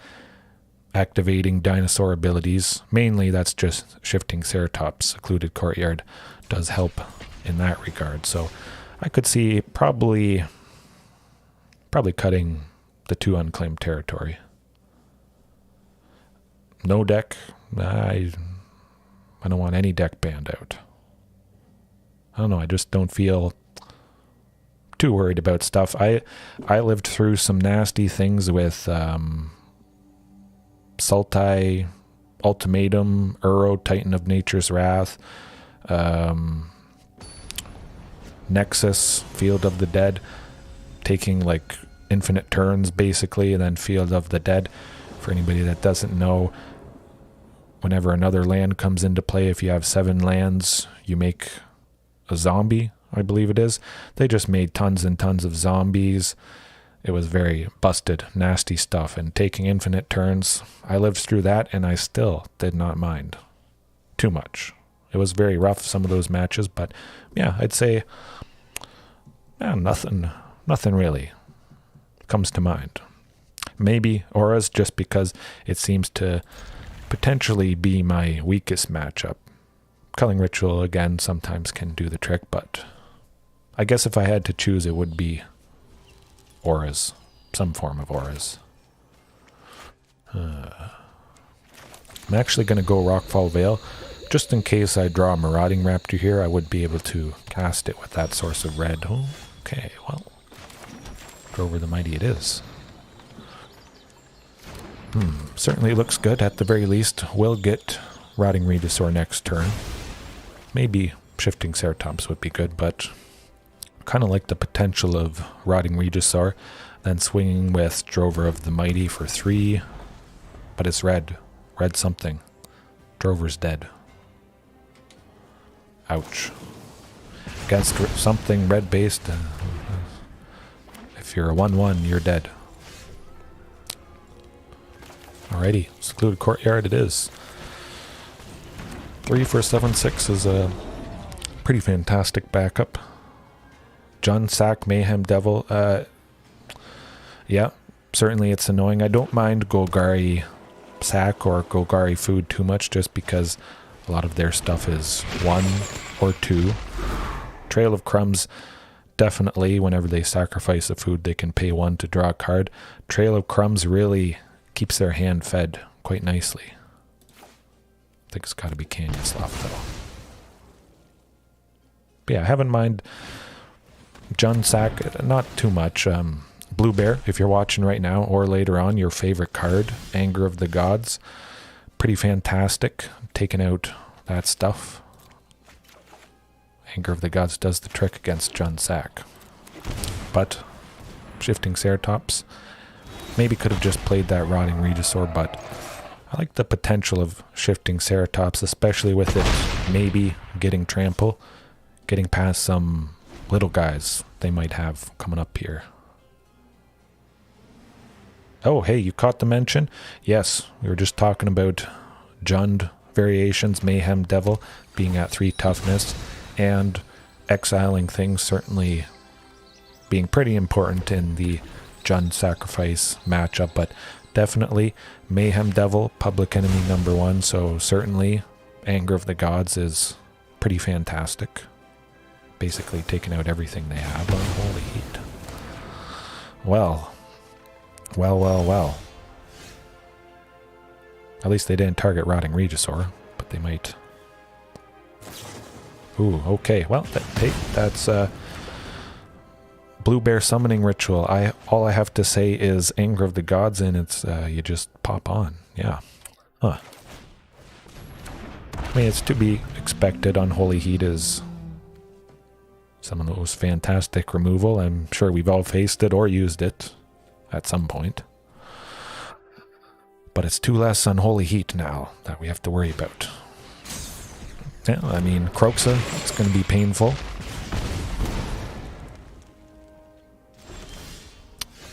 activating dinosaur abilities, mainly that's just Shifting Ceratops. Secluded Courtyard does help in that regard. So I could see probably cutting the 2 unclaimed territory. No deck. I don't want any deck banned out. I don't know. I just don't feel too worried about stuff. I lived through some nasty things with Sultai, Ultimatum, Uro, Titan of Nature's Wrath, Nexus, Field of the Dead, taking like infinite turns basically, and then Field of the Dead. For anybody that doesn't know, whenever another land comes into play, if you have 7 lands, you make a zombie, I believe it is. They just made tons and tons of zombies. It was very busted, nasty stuff, and taking infinite turns. I lived through that, and I still did not mind too much. It was very rough, some of those matches, but yeah, I'd say nothing really comes to mind. Maybe auras, just because it seems to potentially be my weakest matchup. Culling Ritual, again, sometimes can do the trick, but I guess if I had to choose, it would be auras. Some form of auras. I'm actually going to go Rockfall Vale. Just in case I draw a Marauding Raptor here, I would be able to cast it with that source of red. Oh, okay, well, Drover the Mighty it is. Certainly looks good. At the very least, we'll get Rotting Regisaur next turn. Maybe Shifting Ceratops would be good, but kind of like the potential of Rotting Regisaur, then swinging with Drover of the Mighty for 3, but it's red. Red something. Drover's dead. Ouch. Against something red-based, if you're a 1-1, you're dead. Alrighty, Secluded Courtyard it is. 3 for 7/6 is a pretty fantastic backup. Jun, Sack, Mayhem, Devil. Yeah, certainly it's annoying. I don't mind Golgari Sack or Golgari Food too much, just because a lot of their stuff is 1 or 2. Trail of Crumbs, definitely, whenever they sacrifice a food, they can pay 1 to draw a card. Trail of Crumbs really keeps their hand fed quite nicely. I think it's got to be Canyon Slough, though. But yeah, I haven't mind Jun, Sack, not too much. Blue Bear, if you're watching right now or later on, your favorite card, Anger of the Gods. Pretty fantastic, taking out that stuff. Anger of the Gods does the trick against Jun, Sack. But Shifting Ceratops, maybe could have just played that Rotting Regisaur, but I like the potential of Shifting Ceratops, especially with it maybe getting trample, getting past some little guys they might have coming up here. Oh, hey, you caught the mention? Yes, we were just talking about Jund variations, Mayhem, Devil being at 3 toughness, and exiling things certainly being pretty important in the Jund sacrifice matchup, but definitely Mayhem Devil, public enemy number 1, so certainly Anger of the Gods is pretty fantastic. Basically taking out everything they have on Holy Heat. Well. At least they didn't target Rotting Regisaur, but they might. Ooh, okay. Well, that's Blue Bear Summoning Ritual. All I have to say is Anger of the Gods, and it's you just pop on. Yeah. Huh. I mean, it's to be expected. Unholy Heat is some of those fantastic removal. I'm sure we've all faced it or used it at some point. But it's 2 less Unholy Heat now that we have to worry about. Yeah, I mean, Kroxa, it's going to be painful.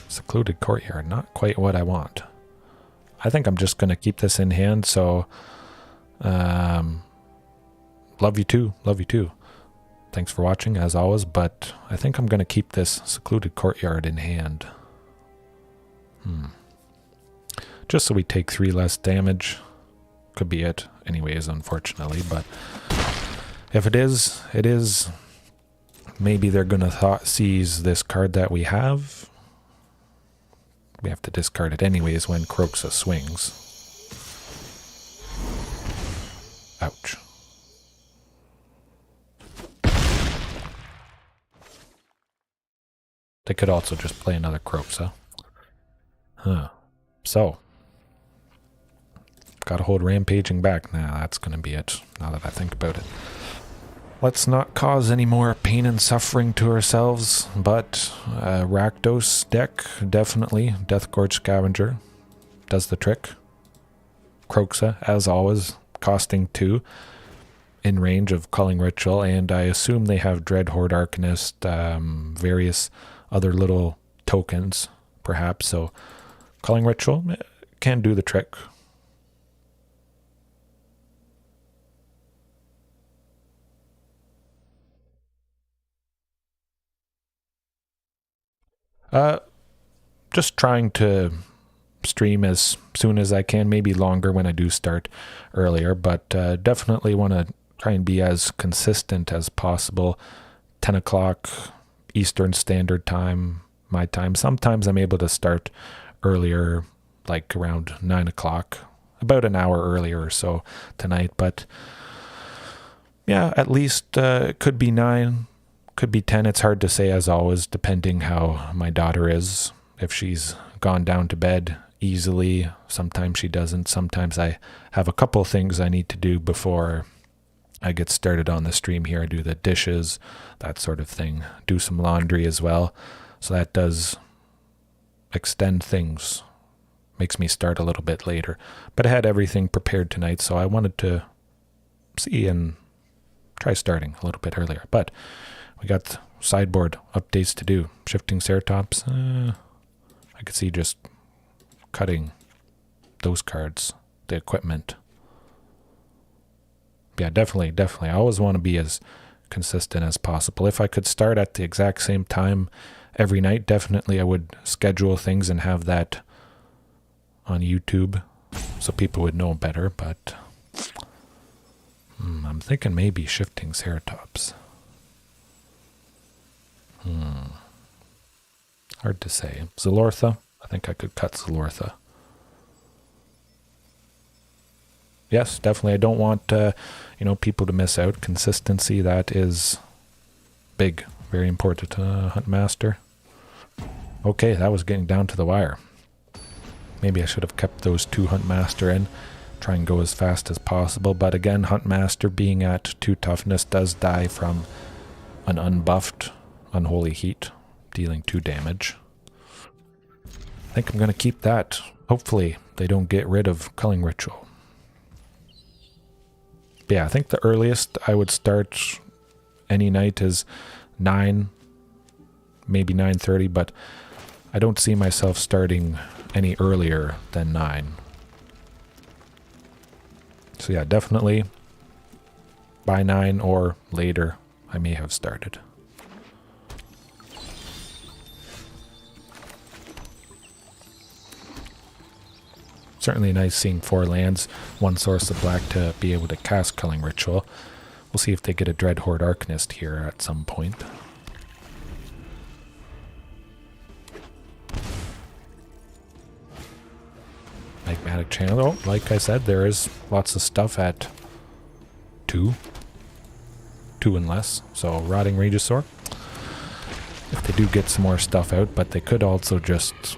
Secluded Courtyard, not quite what I want. I think I'm just going to keep this in hand, so... love you too, love you too. Thanks for watching, as always, but I think I'm going to keep this Secluded Courtyard in hand. Just so we take 3 less damage. Could be it anyways, unfortunately, but if it is, it is. Maybe they're going to seize this card that we have. We have to discard it anyways when Kroxa swings. Ouch. They could also just play another Kroxa. So. Gotta hold Rampaging back. Nah, that's gonna be it, now that I think about it. Let's not cause any more pain and suffering to ourselves, but Rakdos deck, definitely. Deathgorge Scavenger does the trick. Kroxa, as always, costing 2, in range of Culling Ritual, and I assume they have Dreadhorde Arcanist, various other little tokens, perhaps, so Culling Ritual can do the trick. Just trying to stream as soon as I can, maybe longer when I do start earlier, but definitely want to try and be as consistent as possible. 10 o'clock Eastern Standard Time, my time. Sometimes I'm able to start earlier, like around 9 o'clock, about an hour earlier or so tonight, but yeah, at least it could be 9, could be 10. It's hard to say, as always, depending how my daughter is. If she's gone down to bed easily, sometimes she doesn't. Sometimes I have a couple things I need to do before I get started on the stream here. I do the dishes, that sort of thing. Do some laundry as well. So that does extend things. Makes me start a little bit later. But I had everything prepared tonight, so I wanted to see and try starting a little bit earlier. But we got sideboard updates to do. Shifting Ceratops. I could see just cutting those cards, the equipment. Yeah, definitely. I always want to be as consistent as possible. If I could start at the exact same time every night, definitely I would schedule things and have that on YouTube so people would know better, but I'm thinking maybe Shifting Ceratops. Hard to say. Zilortha. I think I could cut Zilortha. Yes, definitely. I don't want people to miss out. Consistency, that is big. Very important. Huntmaster. Okay, that was getting down to the wire. Maybe I should have kept those 2 Huntmaster in. Try and go as fast as possible. But again, Huntmaster being at 2 toughness does die from an unbuffed Unholy Heat, dealing 2 damage. I think I'm going to keep that. Hopefully they don't get rid of Culling Ritual. But yeah, I think the earliest I would start any night is 9, maybe 9:30, but I don't see myself starting any earlier than 9. So yeah, definitely by 9 or later I may have started. Certainly nice seeing 4 lands, 1 source of black to be able to cast Culling Ritual. We'll see if they get a Dreadhorde Arcanist here at some point. Magmatic Channel. Oh, like I said, there is lots of stuff at 2 and less. So Rotting Regisaur. If they do get some more stuff out, but they could also just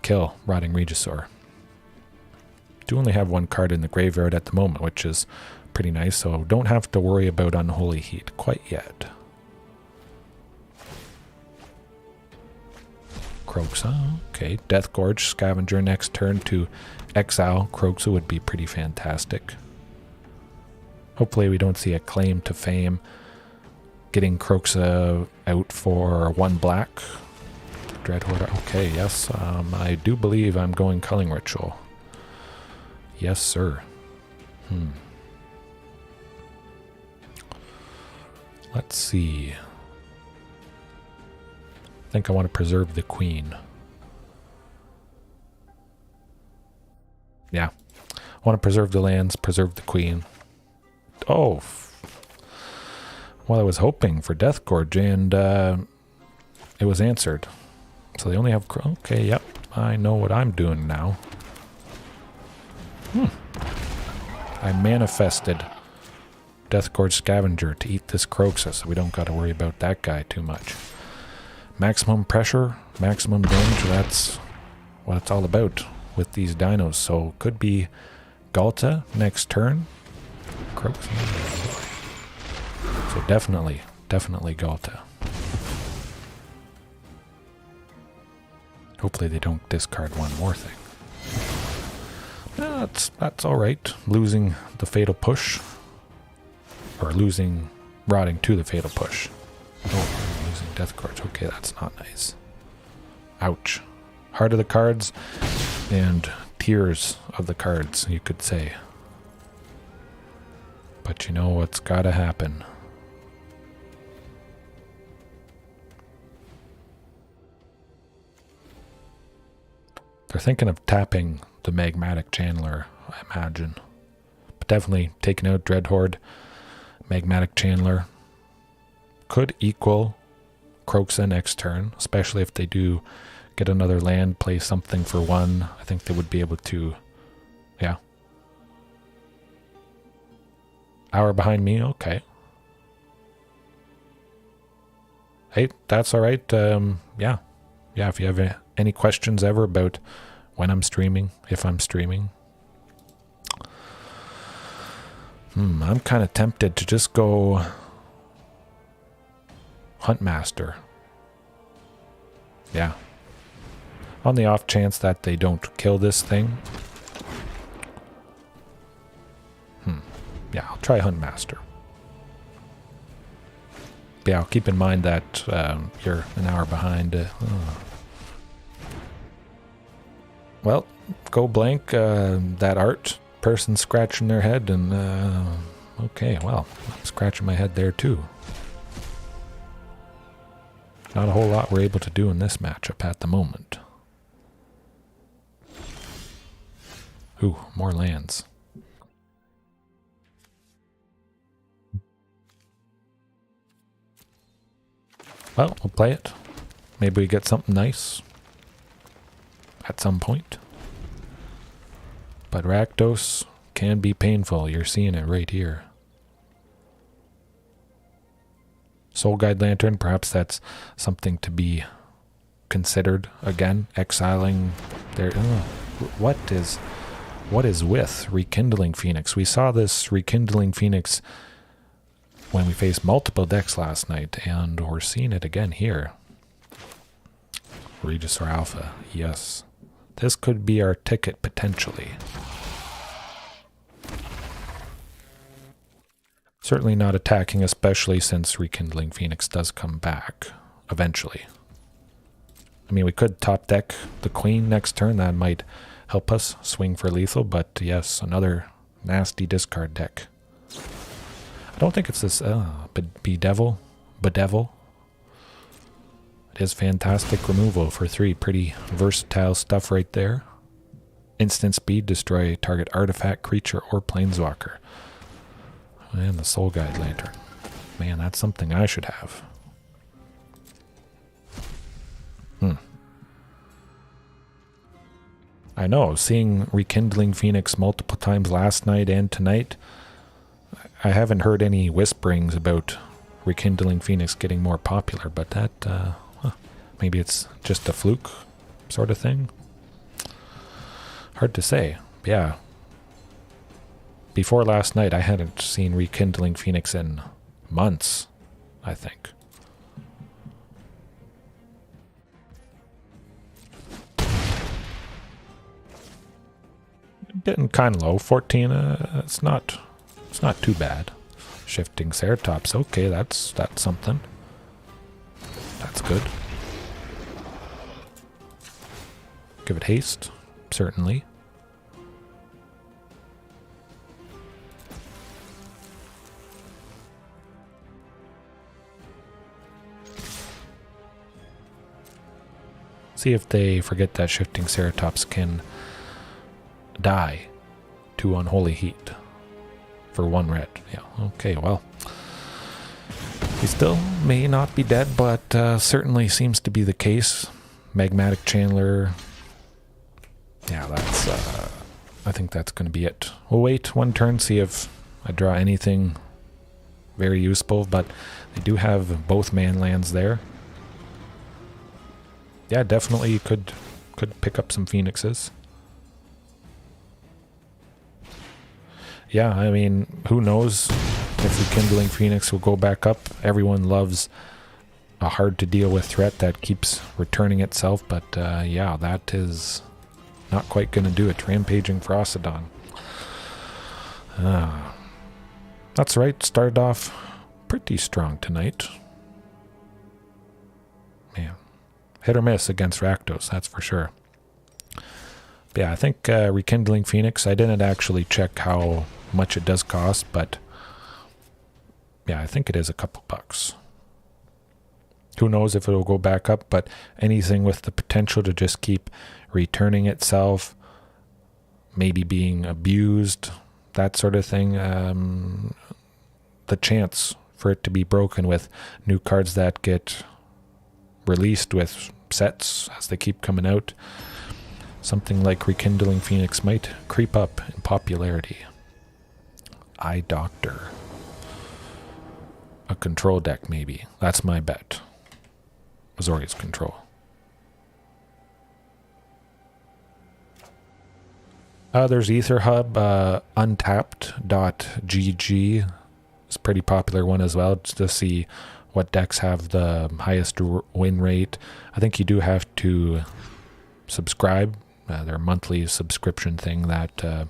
kill Rotting Regisaur. Do only have 1 card in the graveyard at the moment, which is pretty nice, so don't have to worry about Unholy Heat quite yet. Kroxa, okay. Deathgorge Scavenger next turn to exile Kroxa would be pretty fantastic. Hopefully we don't see a claim to fame getting Kroxa out for 1 black. Dreadhorde. Okay, yes. I do believe I'm going Culling Ritual. Yes, sir. Let's see. I think I want to preserve the queen. Yeah. I want to preserve the lands, preserve the queen. Oh. Well, I was hoping for Death Gorge, and it was answered. So they only have... Okay, yep. I know what I'm doing now. I manifested Death Gorge Scavenger to eat this Kroxa, so we don't got to worry about that guy too much. Maximum pressure, maximum damage, that's what it's all about with these dinos. So could be Ghalta next turn. Kroxa. So definitely Ghalta. Hopefully they don't discard one more thing. That's all right. Losing the Fatal Push. Or losing Rotting to the Fatal Push. Oh, I'm losing Death Gorge. Okay, that's not nice. Ouch. Heart of the cards and tears of the cards, you could say. But you know what's gotta happen. They're thinking of tapping the Magmatic Channeler, I imagine. But definitely taking out Dreadhorde, Magmatic Channeler. Could equal Kroxa next turn, especially if they do get another land, play something for 1. I think they would be able to, yeah. Hour behind me, okay. Hey, that's all right. Yeah, if you have any questions ever about when I'm streaming, if I'm streaming. I'm kind of tempted to just go Huntmaster. Yeah. On the off chance that they don't kill this thing. Yeah, I'll try Huntmaster. Yeah, I'll keep in mind that you're an hour behind. Well, go blank. That art person scratching their head, and okay, well, I'm scratching my head there too. Not a whole lot we're able to do in this matchup at the moment. Ooh, more lands. Well, we'll play it. Maybe we get something nice at some point. But Rakdos can be painful. You're seeing it right here. Soul Guide Lantern, perhaps that's something to be considered again. Exiling their... what is with Rekindling Phoenix? We saw this Rekindling Phoenix when we faced multiple decks last night, and we're seeing it again here. Regisaur Alpha, yes. This could be our ticket, potentially. Certainly not attacking, especially since Rekindling Phoenix does come back, eventually. I mean, we could top deck the Queen next turn, that might help us swing for lethal, but yes, another nasty discard deck. I don't think it's this Bedevil. It is fantastic removal for 3. Pretty versatile stuff right there. Instant speed, destroy target artifact, creature, or planeswalker. And the Soul Guide Lantern. Man, that's something I should have. I know, seeing Rekindling Phoenix multiple times last night and tonight, I haven't heard any whisperings about Rekindling Phoenix getting more popular, but that, maybe it's just a fluke sort of thing. Hard to say. Yeah. Before last night, I hadn't seen Rekindling Phoenix in months, I think. Getting kind of low. 14, it's not It's not too bad. Shifting Ceratops. Okay, that's something. That's good. Give it haste, certainly. See if they forget that Shifting Ceratops can die to Unholy Heat for 1 red. Yeah, okay, well. He still may not be dead, but certainly seems to be the case. Magmatic Chandler. Yeah, that's... I think that's going to be it. We'll wait 1 turn, see if I draw anything very useful, but they do have both man lands there. Yeah, definitely could pick up some Phoenixes. Yeah, I mean, who knows if Rekindling Phoenix will go back up. Everyone loves a hard-to-deal-with threat that keeps returning itself, but yeah, that is not quite going to do it. Rampaging Ferocidon. That's right, started off pretty strong tonight. Man. Hit or miss against Rakdos, that's for sure. But yeah, I think Rekindling Phoenix, I didn't actually check how much it does cost, but yeah, I think it is a couple bucks. Who knows if it'll go back up, but anything with the potential to just keep returning itself, maybe being abused, that sort of thing, the chance for it to be broken with new cards that get released with sets as they keep coming out, something like Rekindling Phoenix might creep up in popularity. Eye Doctor. A control deck, maybe. That's my bet. Azorius Control. There's Ether Hub. Untapped.gg is a pretty popular one as well, just to see what decks have the highest win rate. I think you do have to subscribe. Their monthly subscription thing that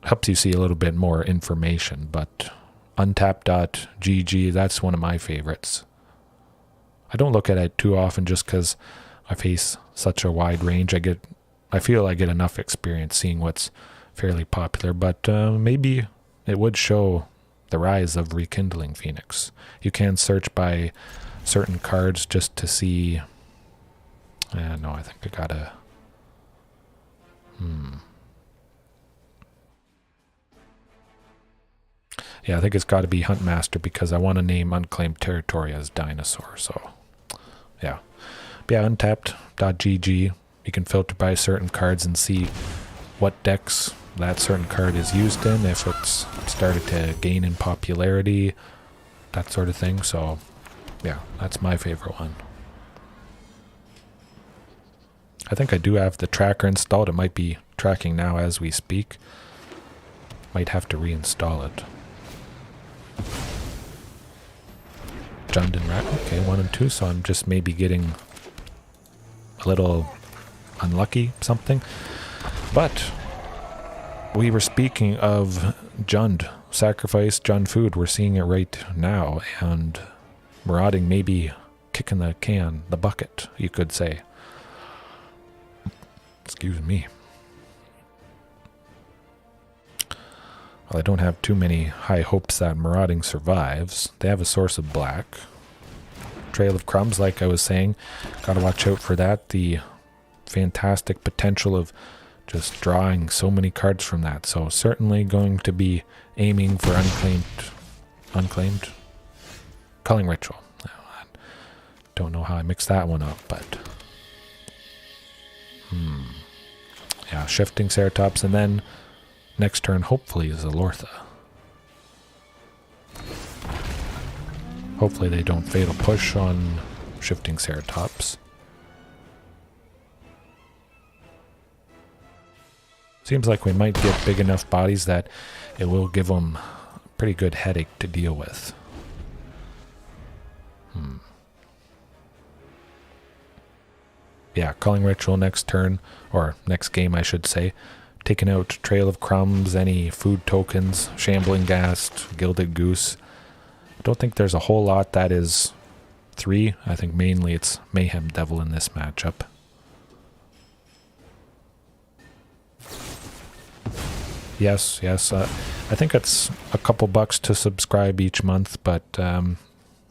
helps you see a little bit more information. But untapped.gg, that's one of my favorites. I don't look at it too often just because I face such a wide range. I feel I get enough experience seeing what's fairly popular, but maybe it would show the rise of Rekindling Phoenix. You can search by certain cards just to see... no, I think I gotta... Yeah, I think it's got to be Huntmaster because I want to name Unclaimed Territory as Dinosaur, so... Yeah. But yeah, untapped.gg. You can filter by certain cards and see what decks that certain card is used in, if it's started to gain in popularity, that sort of thing. So, yeah, that's my favorite one. I think I do have the tracker installed. It might be tracking now as we speak. Might have to reinstall it. Jund and Rat. Okay, 1 and 2, so I'm just maybe getting a little unlucky, something. But we were speaking of Jund, sacrifice, Jund food. We're seeing it right now, and Marauding maybe kicking the bucket, you could say. Excuse me. Well, I don't have too many high hopes that Marauding survives. They have a source of black. Trail of Crumbs, like I was saying. Gotta watch out for that. The fantastic potential of just drawing so many cards from that. So certainly going to be aiming for unclaimed Culling Ritual. I don't know how I mixed that one up, but yeah, Shifting Ceratops, and then next turn hopefully is Zilortha. Hopefully they don't Fatal Push on Shifting Ceratops. Seems like we might get big enough bodies that it will give them a pretty good headache to deal with. Yeah, Culling Ritual next turn, or next game I should say. taking out Trail of Crumbs, any food tokens, Shambling Ghast, Gilded Goose. I don't think there's a whole lot that is 3. I think mainly it's Mayhem Devil in this matchup. Yes, I think it's a couple bucks to subscribe each month, but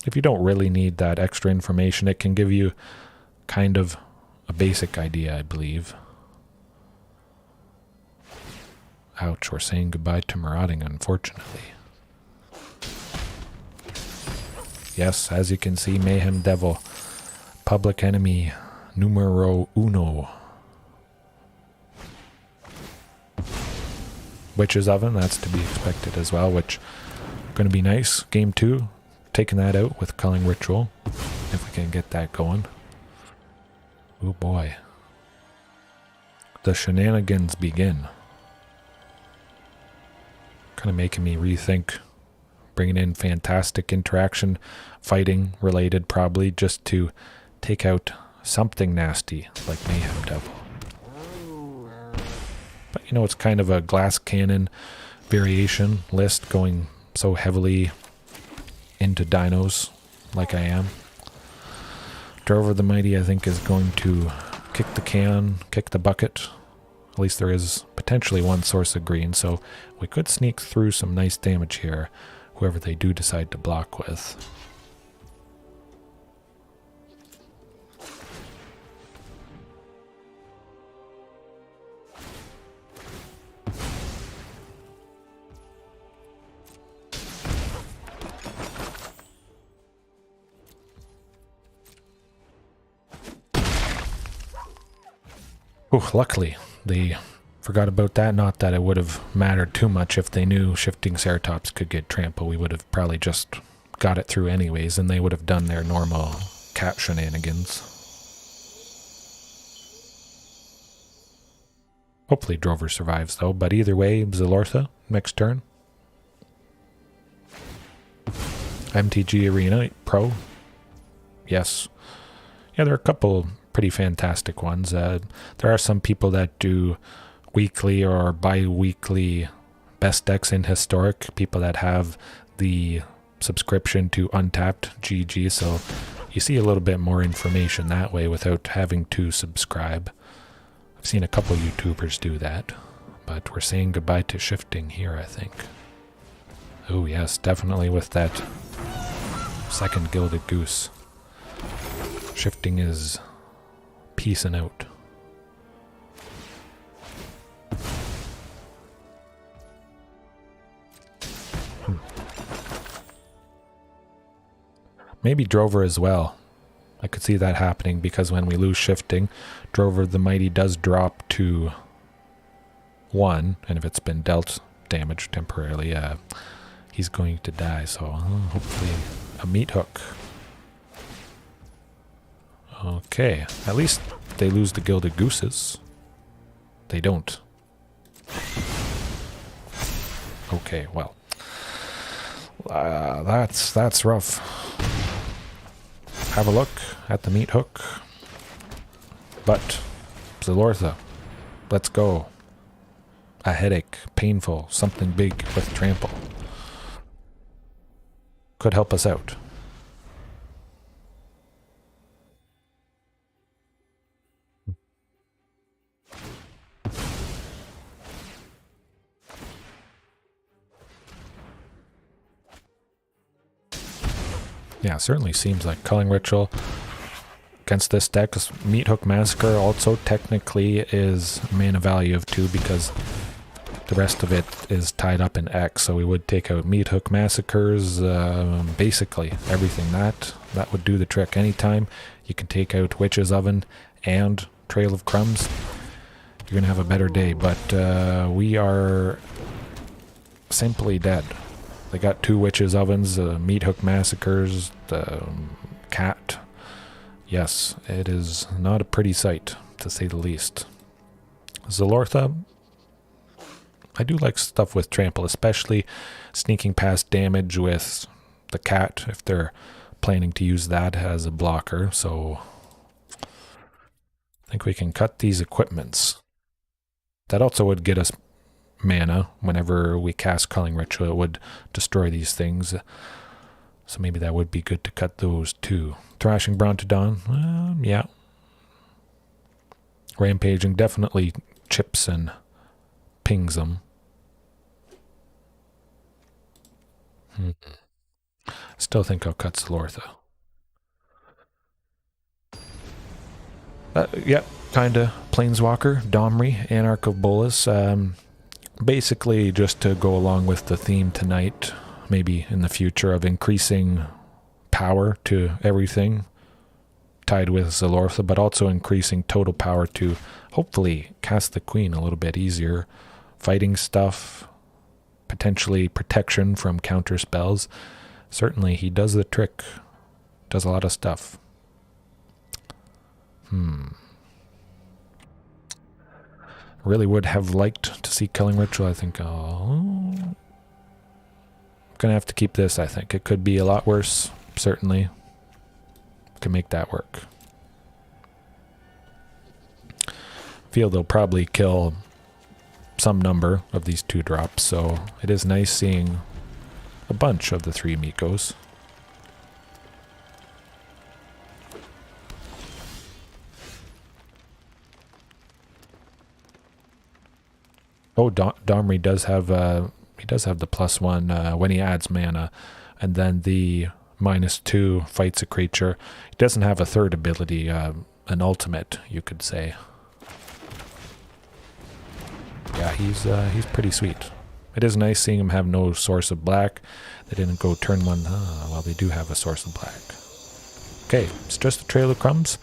if you don't really need that extra information, it can give you kind of a basic idea, I believe. Ouch, we're saying goodbye to Marauding, unfortunately. Yes, as you can see, Mayhem Devil, public enemy numero uno. Witch's Oven, that's to be expected as well, which going to be nice. Game 2, taking that out with Culling Ritual, if we can get that going. Oh boy. The shenanigans begin. Kind of making me rethink bringing in fantastic interaction, fighting related probably, just to take out something nasty like Mayhem Devil. But you know, it's kind of a glass cannon variation list, going so heavily into dinos like I am. Drover the Mighty, I think, is going to kick the can, kick the bucket. At least there is potentially one source of green, so we could sneak through some nice damage here, whoever they do decide to block with. Oh, luckily, they forgot about that. Not that it would have mattered too much if they knew Shifting Ceratops could get trample. We would have probably just got it through anyways, and they would have done their normal cat shenanigans. Hopefully Drover survives, though. But either way, Zilortha, next turn. MTG Arena, Pro. Yes. Yeah, there are a couple pretty fantastic ones. There are some people that do weekly or bi-weekly best decks in Historic, people that have the subscription to Untapped GG, so you see a little bit more information that way without having to subscribe. I've seen a couple YouTubers do that, but we're saying goodbye to Shifting here, I think. Oh yes, definitely with that second Gilded Goose. Shifting is peacing out. Maybe Drover as well. I could see that happening because when we lose Shifting, Drover the Mighty does drop to 1, and if it's been dealt damage temporarily, he's going to die, so hopefully a meat hook. Okay, at least they lose the Gilded Gooses. They don't. Okay, well, that's rough. Have a look at the meat hook. But Zilortha, let's go. A headache, painful, something big with trample. Could help us out. Yeah, certainly seems like Culling Ritual against this deck. Meat Hook Massacre also technically is mana value of 2 because the rest of it is tied up in X, so we would take out Meat Hook Massacres, basically everything. That would do the trick. Anytime you can take out Witch's Oven and Trail of Crumbs, you're going to have a better day, but we are simply dead. They got 2 Witches' Ovens, Meat Hook Massacres, the cat. Yes, it is not a pretty sight, to say the least. Zilortha, I do like stuff with trample, especially sneaking past damage with the cat, if they're planning to use that as a blocker, so I think we can cut these equipments. That also would get us mana whenever we cast Culling Ritual. It would destroy these things. So maybe that would be good to cut those too. Thrashing Brontodon, yeah. Rampaging definitely chips and pings them. Still think I'll cut Zilortha. Yep, kinda. Planeswalker, Domri, Anarch of Bolas. Basically just to go along with the theme tonight, maybe in the future, of increasing power to everything tied with Zilortha, but also increasing total power to hopefully cast the Queen a little bit easier. Fighting stuff, potentially protection from counter spells. Certainly he does the trick, does a lot of stuff. Really would have liked to see Culling Ritual. I think I'm gonna have to keep this. I think it could be a lot worse. Certainly can make that work. Feel they'll probably kill some number of these 2-drops, so it is nice seeing a bunch of the 3 Mikos. Oh, Domri does have the +1 when he adds mana, and then the -2 fights a creature. He doesn't have a third ability, an ultimate, you could say. Yeah, he's pretty sweet. It is nice seeing him have no source of black. They didn't go turn 1. Well, they do have a source of black. Okay, it's just a trail of crumbs.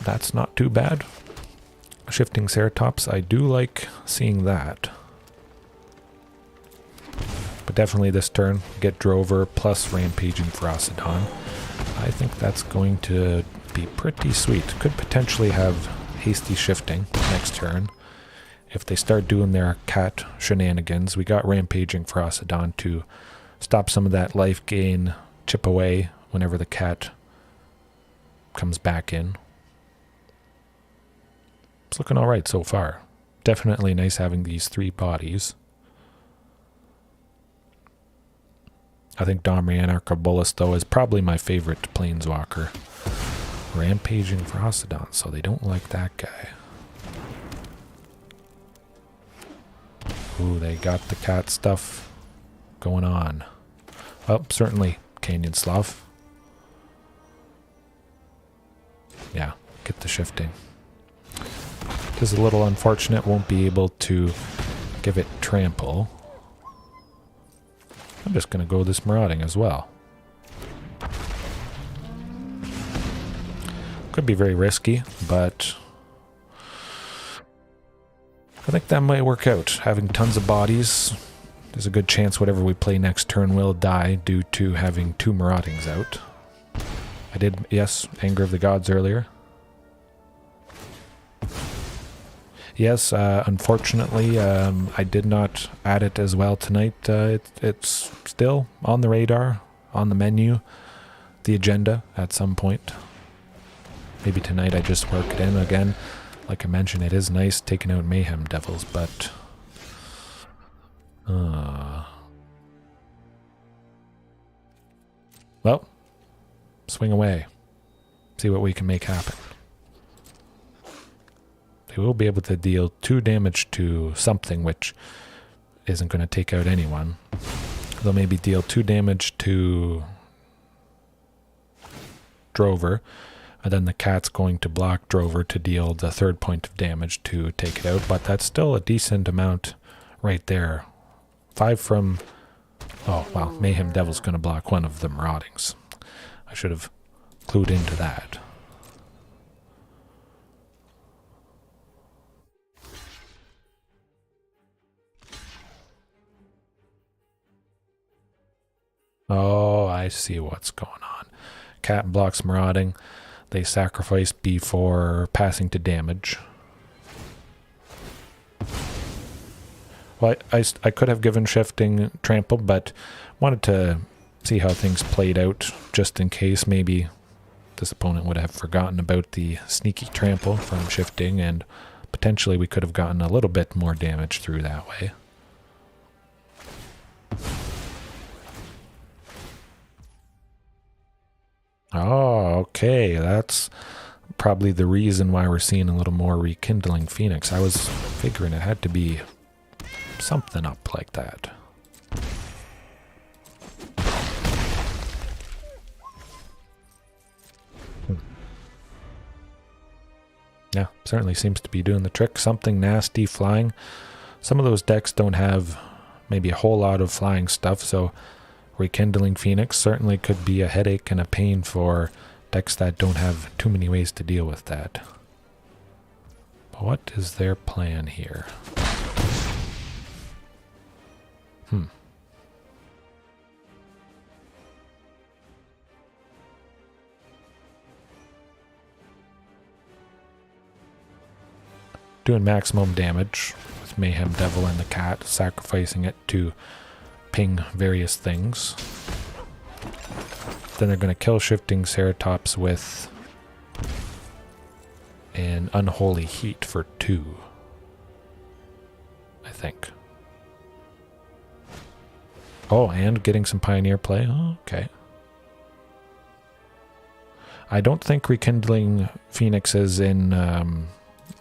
That's not too bad. Shifting Ceratops, I do like seeing that. But definitely this turn, get Drover plus Rampaging Ferocidon. I think that's going to be pretty sweet. Could potentially have hasty shifting next turn. If they start doing their cat shenanigans, we got Rampaging Ferocidon to stop some of that life gain, chip away whenever the cat comes back in. It's looking alright so far. Definitely nice having these 3 bodies. I think Domri, Anarch of Bolas, though, is probably my favorite Planeswalker. Rampaging Ferocidon, so they don't like that guy. Ooh, they got the cat stuff going on. Well, certainly Canyon Slough. Yeah, get the shifting. It is a little unfortunate, won't be able to give it trample. I'm just going to go this Marauding as well. Could be very risky, but I think that might work out. Having tons of bodies, there's a good chance whatever we play next turn will die due to having 2 Maraudings out. I did, yes, Anger of the Gods earlier. Yes, unfortunately, I did not add it as well tonight. It's still on the radar, on the menu, the agenda at some point. Maybe tonight I just work it in again. Like I mentioned, it is nice taking out Mayhem Devils, but well, swing away. See what we can make happen. They will be able to deal 2 damage to something, which isn't going to take out anyone. They'll maybe deal 2 damage to Drover, and then the cat's going to block Drover to deal the 3rd point of damage to take it out, but that's still a decent amount right there. 5 from... Oh, wow, Mayhem Devil's going to block one of the Maraudings. I should have clued into that. Oh, I see what's going on. Cat blocks Marauding. They sacrifice before passing to damage. Well, I could have given Shifting Trample, but wanted to see how things played out, just in case maybe this opponent would have forgotten about the sneaky Trample from Shifting and Potentially we could have gotten a little bit more damage through that way. Oh, okay. That's probably the reason why we're seeing a little more Rekindling Phoenix. I was figuring it had to be something up like that. Yeah, certainly seems to be doing the trick. Something nasty flying. Some of those decks don't have maybe a whole lot of flying stuff, so Rekindling Phoenix certainly could be a headache and a pain for decks that don't have too many ways to deal with that. But what is their plan here? Doing maximum damage with Mayhem Devil and the Cat, sacrificing it to ping various things. Then they're going to kill Shifting Ceratops with an Unholy Heat for 2, I think. Oh, and getting some Pioneer play. Oh, okay. I don't think Rekindling Phoenix is in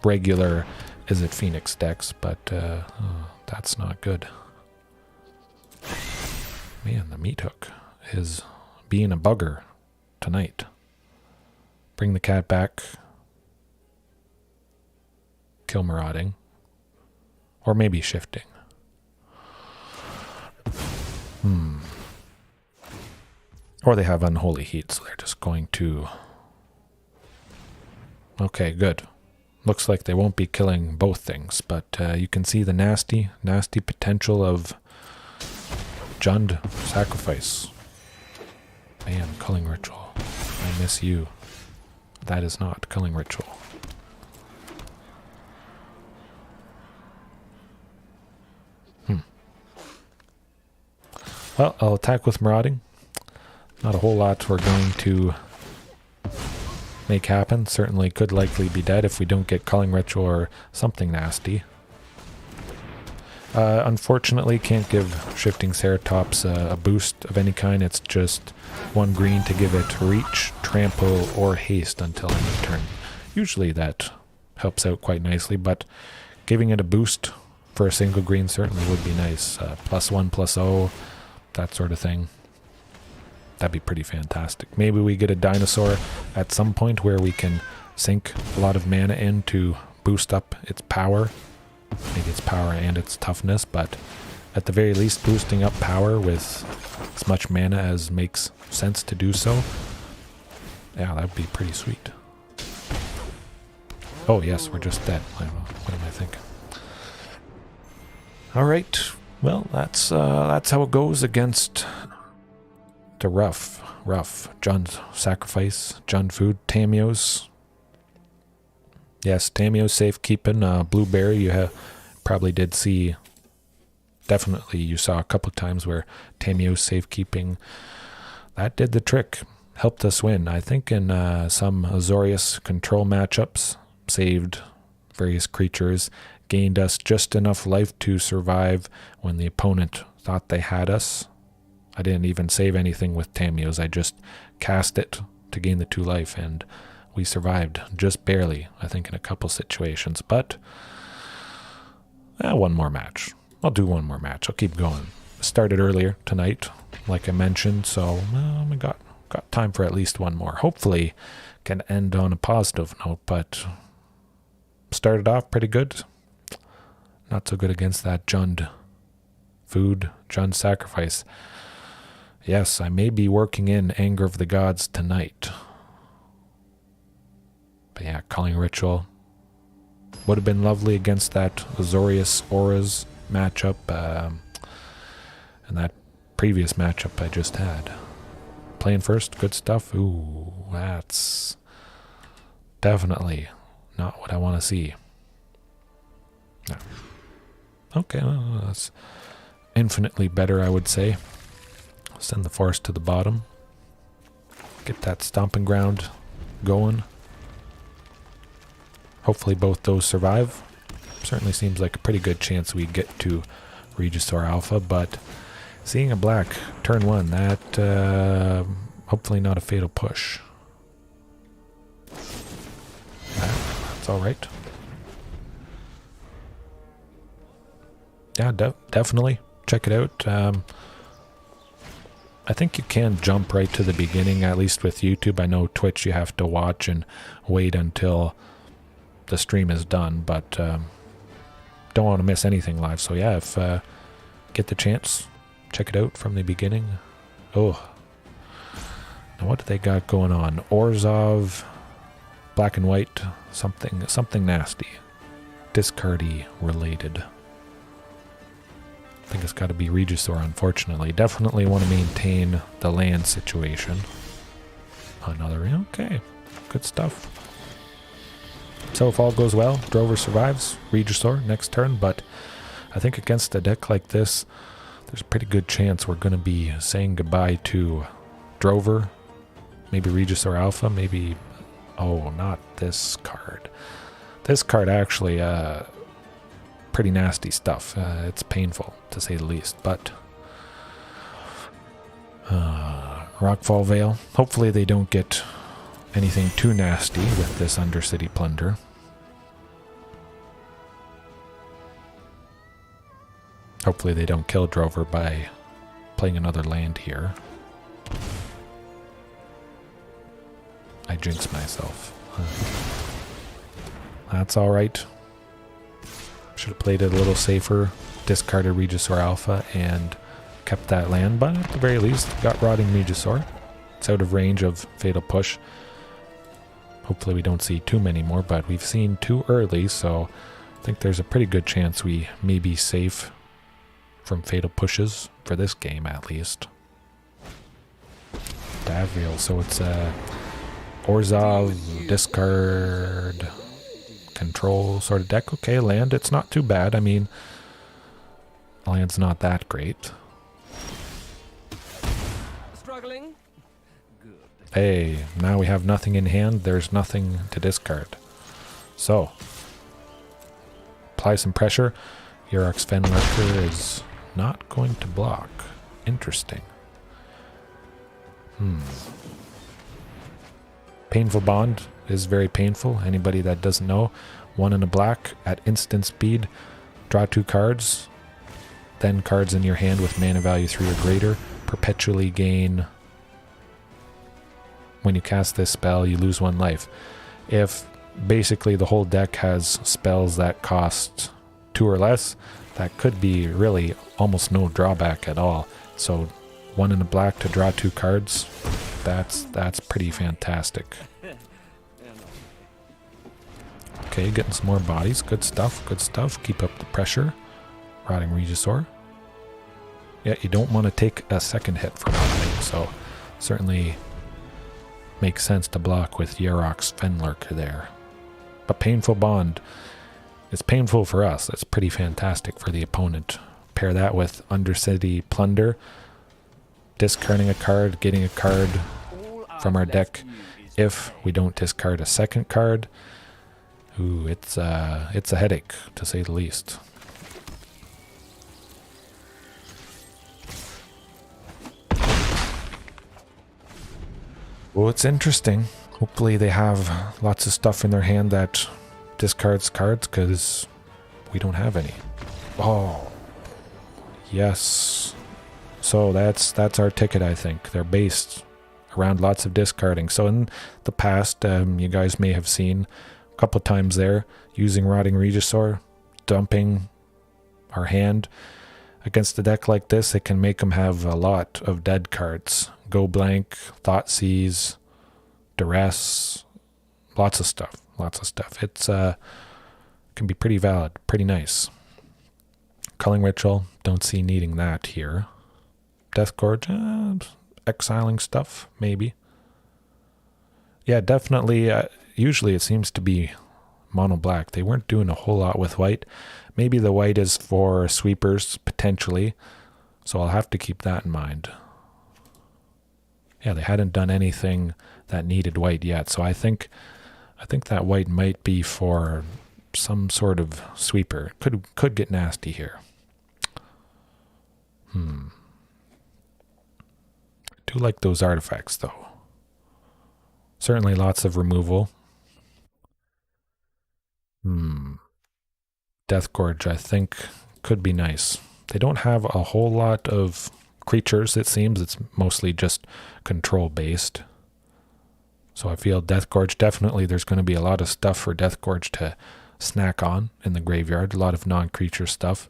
regular Is It Phoenix decks, but that's not good. Man, the meat hook is being a bugger tonight. Bring the cat back. Kill Marauding. Or maybe Shifting. Or they have Unholy Heat, so they're just going to... Okay, good. Looks like they won't be killing both things, but you can see the nasty potential of Jund Sacrifice. Man, Culling Ritual. I miss you. That is not Culling Ritual. Well, I'll attack with Marauding. Not a whole lot we're going to make happen. Certainly could likely be dead if we don't get Culling Ritual or something nasty. Unfortunately, can't give Shifting Ceratops a boost of any kind. It's just 1 green to give it Reach, Trample, or Haste until end of turn. Usually that helps out quite nicely, but giving it a boost for a single green certainly would be nice. +1/+0, that sort of thing. That'd be pretty fantastic. Maybe we get a dinosaur at some point where we can sink a lot of mana in to boost up its power. Maybe its power and its toughness, but at the very least boosting up power with as much mana as makes sense to do so. Yeah, that would be pretty sweet. Oh yes, we're just dead. What am I thinking? Alright, well that's how it goes against the rough Jund Sacrifice, Jund Food, Tamiyo's. Yes, Tamiyo's safekeeping. Blueberry, you probably did see, definitely you saw a couple times where Tamiyo's safekeeping, that did the trick, helped us win. I think in some Azorius Control matchups, saved various creatures, gained us just enough life to survive when the opponent thought they had us. I didn't even save anything with Tamiyo's. I just cast it to gain the 2 life, and we survived just barely, I think, in a couple situations. But one more match. I'll do one more match. I'll keep going. Started earlier tonight, like I mentioned, so we got time for at least one more. Hopefully can end on a positive note, but started off pretty good. Not so good against that Jund Food, Jund Sacrifice. Yes, I may be working in Anger of the Gods tonight. But yeah, Culling Ritual would have been lovely against that Azorius Auras matchup, and that previous matchup I just had. Playing first, good stuff. Ooh, that's definitely not what I want to see. No. Okay, well, that's infinitely better, I would say. Send the forest to the bottom. Get that Stomping Ground going. Hopefully both those survive. Certainly seems like a pretty good chance we get to Regisaur Alpha, but seeing a black turn 1, that hopefully not a fatal push. That's alright. Yeah, definitely. Check it out. I think you can jump right to the beginning, at least with YouTube. I know Twitch you have to watch and wait until the stream is done, but don't want to miss anything live. So yeah, if get the chance, check it out from the beginning. Oh, now what do they got going on? Orzhov, black and white, something nasty, discardy related. I think it's got to be Regisaur, unfortunately. Definitely want to maintain the land situation. Another, okay, good stuff. So if all goes well, Drover survives, Regisaur next turn, but I think against a deck like this, there's a pretty good chance we're going to be saying goodbye to Drover, maybe Regisaur Alpha, maybe, oh, not this card. This card actually, pretty nasty stuff. It's painful, to say the least, but Rockfall Vale. Hopefully they don't get anything too nasty with this Undercity Plunder. Hopefully they don't kill Drover by playing another land here. I jinxed myself. That's alright. Should have played it a little safer, discarded Regisaur Alpha and kept that land, but at the very least got Rotting Regisaur. It's out of range of Fatal Push. Hopefully we don't see too many more, but we've seen 2 early, so I think there's a pretty good chance we may be safe from Fatal Pushes, for this game at least. Davriel, so it's Orzhov, discard, control sort of deck. Okay, land, it's not too bad. I mean, land's not that great. Struggling? Good. Hey, now we have nothing in hand. There's nothing to discard. So, apply some pressure. Yurok's Fenlurker is not going to block. Interesting. Painful Bond is very painful. Anybody that doesn't know, 1 and a black at instant speed. Draw 2 cards. Then cards in your hand with mana value 3 or greater. Perpetually gain. When you cast this spell, you lose 1 life. If basically the whole deck has spells that cost 2 or less, that could be really almost no drawback at all. So 1 and a black to draw 2 cards, that's pretty fantastic. Okay, getting some more bodies. Good stuff, good stuff. Keep up the pressure. Rotting Regisaur. Yeah, you don't want to take a second hit for Rotting, so certainly makes sense to block with Yurok's Fenlurker there. But Painful Bond, it's painful for us. It's pretty fantastic for the opponent. Pair that with Undercity Plunder, discarding a card, getting a card from our deck. If we don't discard a second card, ooh, it's a headache, to say the least. Well, it's interesting. Hopefully they have lots of stuff in their hand that discards cards, because we don't have any. Oh, yes. So that's our ticket, I think. They're based around lots of discarding. So in the past, you guys may have seen a couple times there, using Rotting Regisaur, dumping our hand. Against a deck like this, it can make them have a lot of dead cards. Go Blank, Thoughtseize, Duress, lots of stuff. It's can be pretty valid, pretty nice. Culling Ritual, don't see needing that here. Death Gorge, exiling stuff, maybe. Yeah, definitely. Usually it seems to be mono black. They weren't doing a whole lot with white. Maybe the white is for sweepers, potentially. So I'll have to keep that in mind. Yeah, they hadn't done anything that needed white yet. So I think I think that white might be for some sort of sweeper. Could get nasty here. I do like those artifacts though. Certainly lots of removal. Death Gorge, I think, could be nice. They don't have a whole lot of creatures, it seems. It's mostly just control based. So I feel Death Gorge, definitely there's going to be a lot of stuff for Death Gorge to snack on in the graveyard. A lot of non-creature stuff.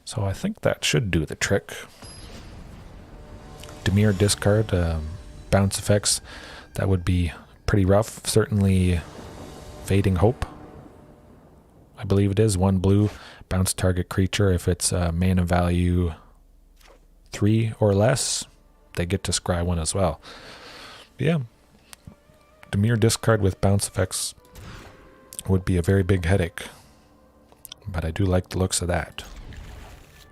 So I think that should do the trick. Dimir discard, bounce effects. That would be pretty rough. Certainly Fading Hope. I believe it is 1 blue. Bounce target creature. If it's mana value 3 or less, they get to scry 1 as well. But yeah. Dimir discard with bounce effects would be a very big headache. But I do like the looks of that.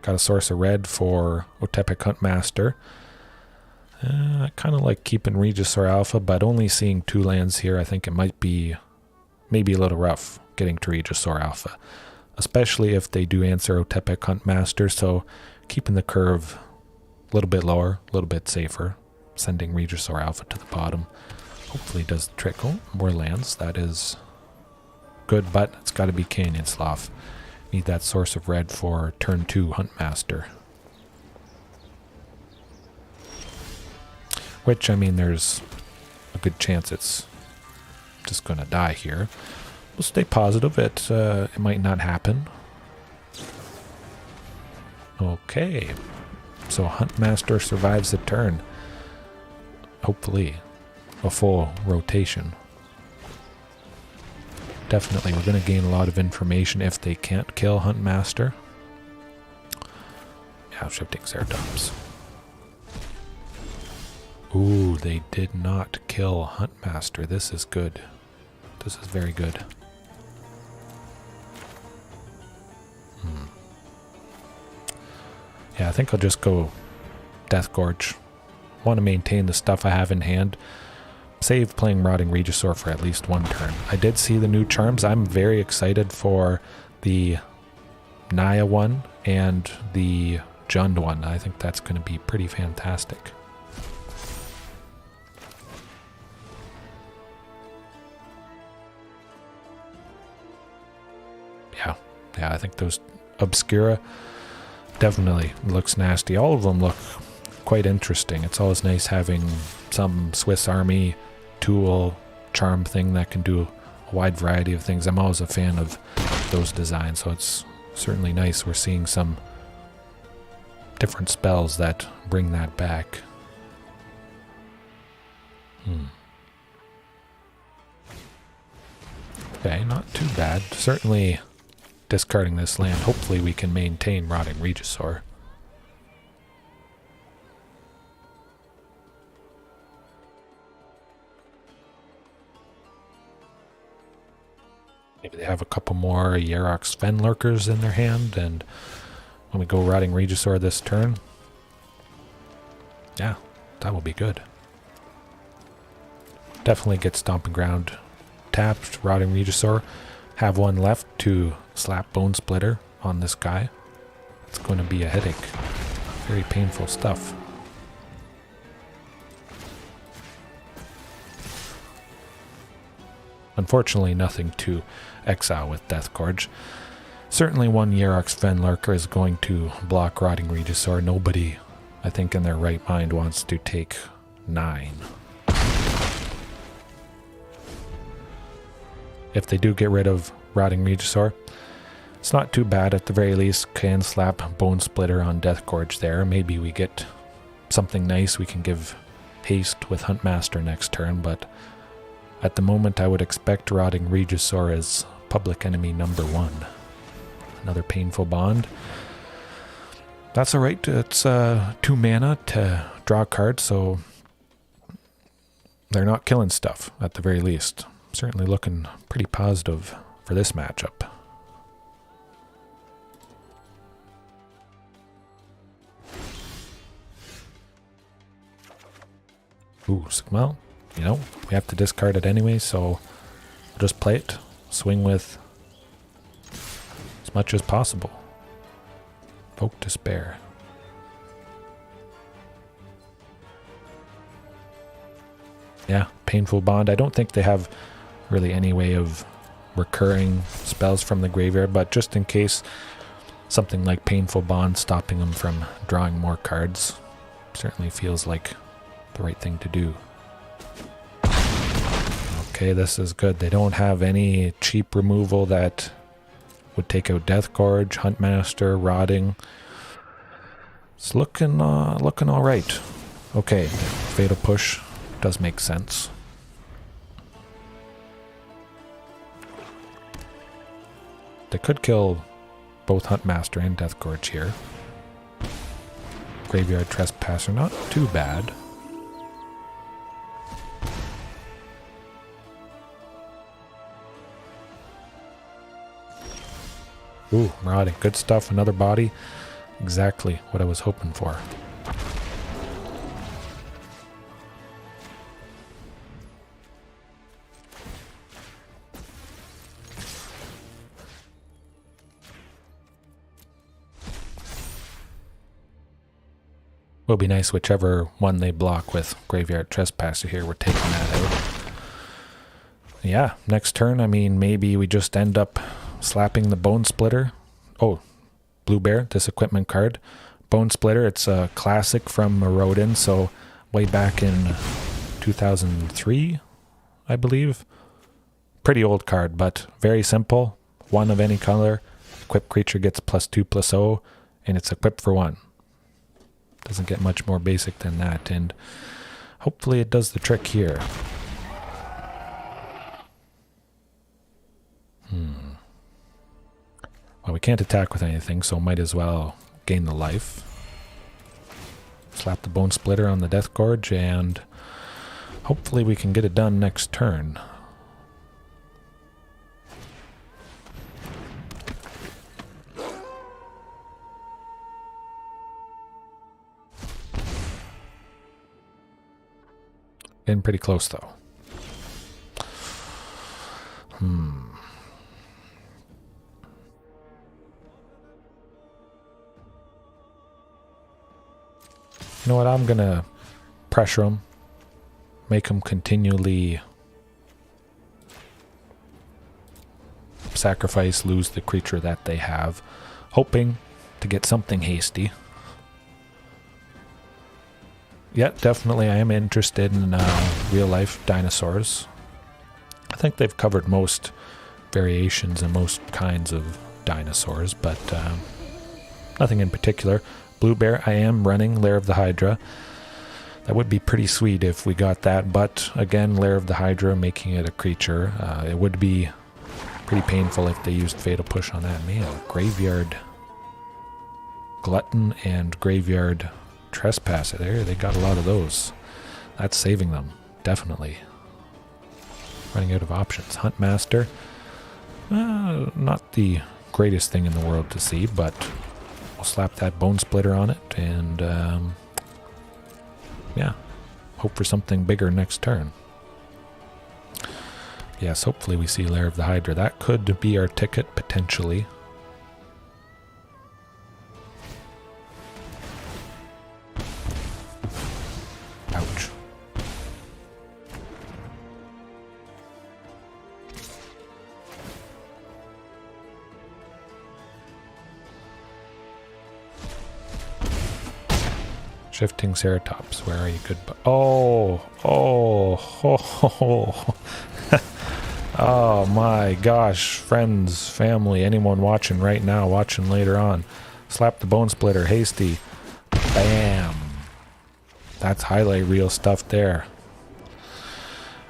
Got a source of red for Otepec Huntmaster. I kind of like keeping Regisaur Alpha, but only seeing 2 lands here, I think it might be maybe a little rough getting to Regisaur Alpha. Especially if they do answer Otepec Huntmaster, so keeping the curve a little bit lower, a little bit safer. Sending Regisaur Alpha to the bottom. Hopefully does the trick. Oh, more lands. That is good, but it's got to be Canyon Slough. Need that source of red for turn 2 Huntmaster. Which, I mean, there's a good chance it's just going to die here. We'll stay positive. It might not happen. Okay. So Huntmaster survives the turn. Hopefully. A full rotation. Definitely, we're going to gain a lot of information if they can't kill Huntmaster. Yeah, Shifting Ceratops. Ooh, they did not kill Huntmaster. This is good. This is very good. Yeah, I think I'll just go Death Gorge. Want to maintain the stuff I have in hand. Save playing Rotting Regisaur for at least 1 turn. I did see the new charms. I'm very excited for the Naya one and the Jund one. I think that's going to be pretty fantastic. Yeah, I think those Obscura definitely looks nasty. All of them look quite interesting. It's always nice having some Swiss Army tool charm thing that can do a wide variety of things. I'm always a fan of those designs, so it's certainly nice we're seeing some different spells that bring that back. Okay, not too bad. Certainly discarding this land. Hopefully we can maintain Rotting Regisaur. Maybe they have a couple more Yarok's Fen Lurkers in their hand, and when we go Rotting Regisaur this turn, yeah, that will be good. Definitely get Stomping Ground tapped, Rotting Regisaur. Have 1 left to slap Bonesplitter on this guy. It's going to be a headache. Very painful stuff. Unfortunately, nothing to exile with Death Gorge. Certainly 1 Yarok's Fen Lurker is going to block Rotting Regisaur. Nobody, I think, in their right mind wants to take 9. If they do get rid of Rotting Regisaur, it's not too bad. At the very least, can slap Bonesplitter on Death Gorge there. Maybe we get something nice. We can give haste with Huntmaster next turn, but at the moment I would expect Rotting Regisaur as public enemy number 1. Another painful bond. That's alright. It's 2 mana to draw a card, so they're not killing stuff at the very least. Certainly looking pretty positive for this matchup. Ooh, well, you know, we have to discard it anyway, so Just play it. Swing with as much as possible. Evoke Despair. Yeah, Painful Bond. I don't think they have really any way of recurring spells from the graveyard, but just in case, something like Painful Bond stopping them from drawing more cards certainly feels like the right thing to do. Okay, this is good. They don't have any cheap removal that would take out Death Gorge, Huntmaster, Rotting. It's looking all right. Okay, Fatal Push does make sense. They could kill both Huntmaster and Death Gorge here. Graveyard Trespasser, not too bad. Ooh, Marauding, good stuff. Another body. Exactly what I was hoping for. Will be nice whichever one they block with Graveyard Trespasser here. We're taking that out. Yeah, next turn, I mean, maybe we just end up slapping the Bonesplitter. Oh, Blue Bear, this equipment card. Bonesplitter, it's a classic from Marauding, so way back in 2003, I believe. Pretty old card, but very simple. One of any color. Equipped creature gets +2/+0, and it's equipped for 1. Doesn't get much more basic than that, and hopefully it does the trick here. Well, we can't attack with anything, so might as well gain the life. Slap the Bonesplitter on the Death Gorge, and hopefully we can get it done next turn. Getting pretty close, though. You know what? I'm going to pressure them. Make them continually sacrifice, lose the creature that they have. Hoping to get something hasty. Yeah, definitely I am interested in real-life dinosaurs. I think they've covered most variations and most kinds of dinosaurs, but nothing in particular. Blue Bear, I am running Lair of the Hydra. That would be pretty sweet if we got that, but again, Lair of the Hydra, making it a creature. It would be pretty painful if they used Fatal Push on that. Man, Graveyard Glutton and Graveyard Trespasser there, they got a lot of those. That's saving them, definitely. Running out of options. Huntmaster, not the greatest thing in the world to see, but we'll slap that Bonesplitter on it, and yeah, hope for something bigger next turn. Yes, hopefully we see Lair of the Hydra. That could be our ticket, potentially. Ouch. Shifting Ceratops, where are you? Good. Oh. Oh my gosh, friends, family, anyone watching right now, watching later on. Slap the Bonesplitter, hasty. Bam. That's highlight reel stuff there.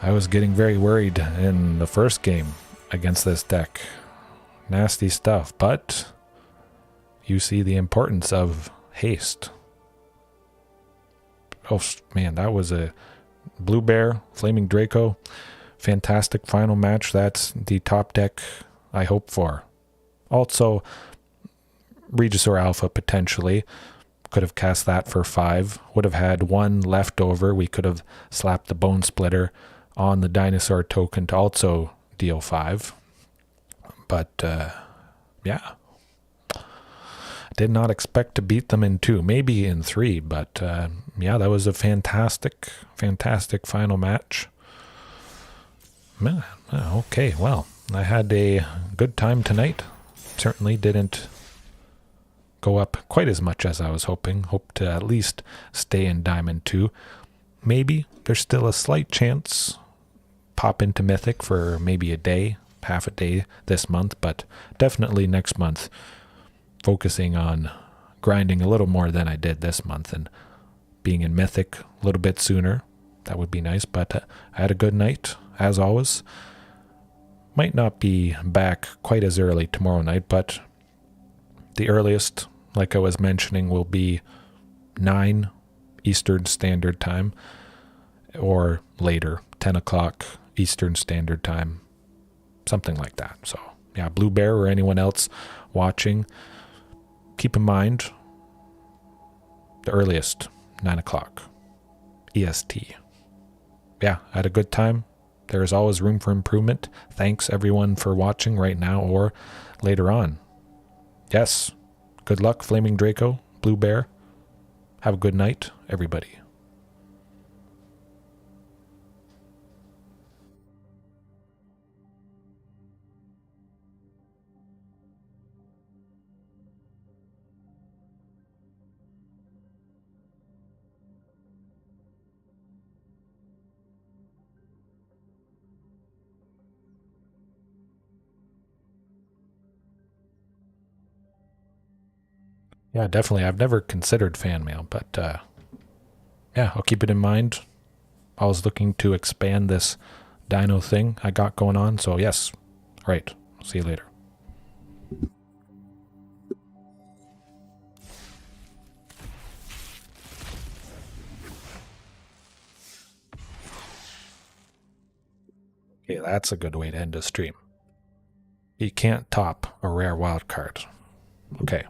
I was getting very worried in the first game against this deck. Nasty stuff, but you see the importance of haste. Oh man, that was a Blue Bear, Flaming Draco. Fantastic final match. That's the top deck I hope for. Also, Regisaur Alpha potentially. Could have cast that for 5. Would have had 1 left over. We could have slapped the Bonesplitter on the dinosaur token to also DO5. But, yeah. Did not expect to beat them in 2, maybe in 3, but yeah, that was a fantastic final match. Man, okay, well, I had a good time tonight. Certainly didn't go up quite as much as I was hoping. Hope to at least stay in Diamond 2. Maybe there's still a slight chance pop into Mythic for maybe a day, half a day this month, but definitely next month. Focusing on grinding a little more than I did this month and being in Mythic a little bit sooner. That would be nice, but I had a good night, as always. Might not be back quite as early tomorrow night, but the earliest, like I was mentioning, will be 9 Eastern Standard Time, or later, 10 o'clock Eastern Standard Time, something like that. So, yeah, Blue Bear or anyone else watching, keep in mind, the earliest, 9 o'clock, EST. Yeah, I had a good time. There is always room for improvement. Thanks, everyone, for watching right now or later on. Yes, good luck, Flaming Draco, Blue Bear. Have a good night, everybody. Yeah, definitely. I've never considered fan mail, but yeah, I'll keep it in mind. I was looking to expand this Dino thing I got going on, so yes. All right, see you later. Okay, that's a good way to end a stream. You can't top a rare wild card. Okay.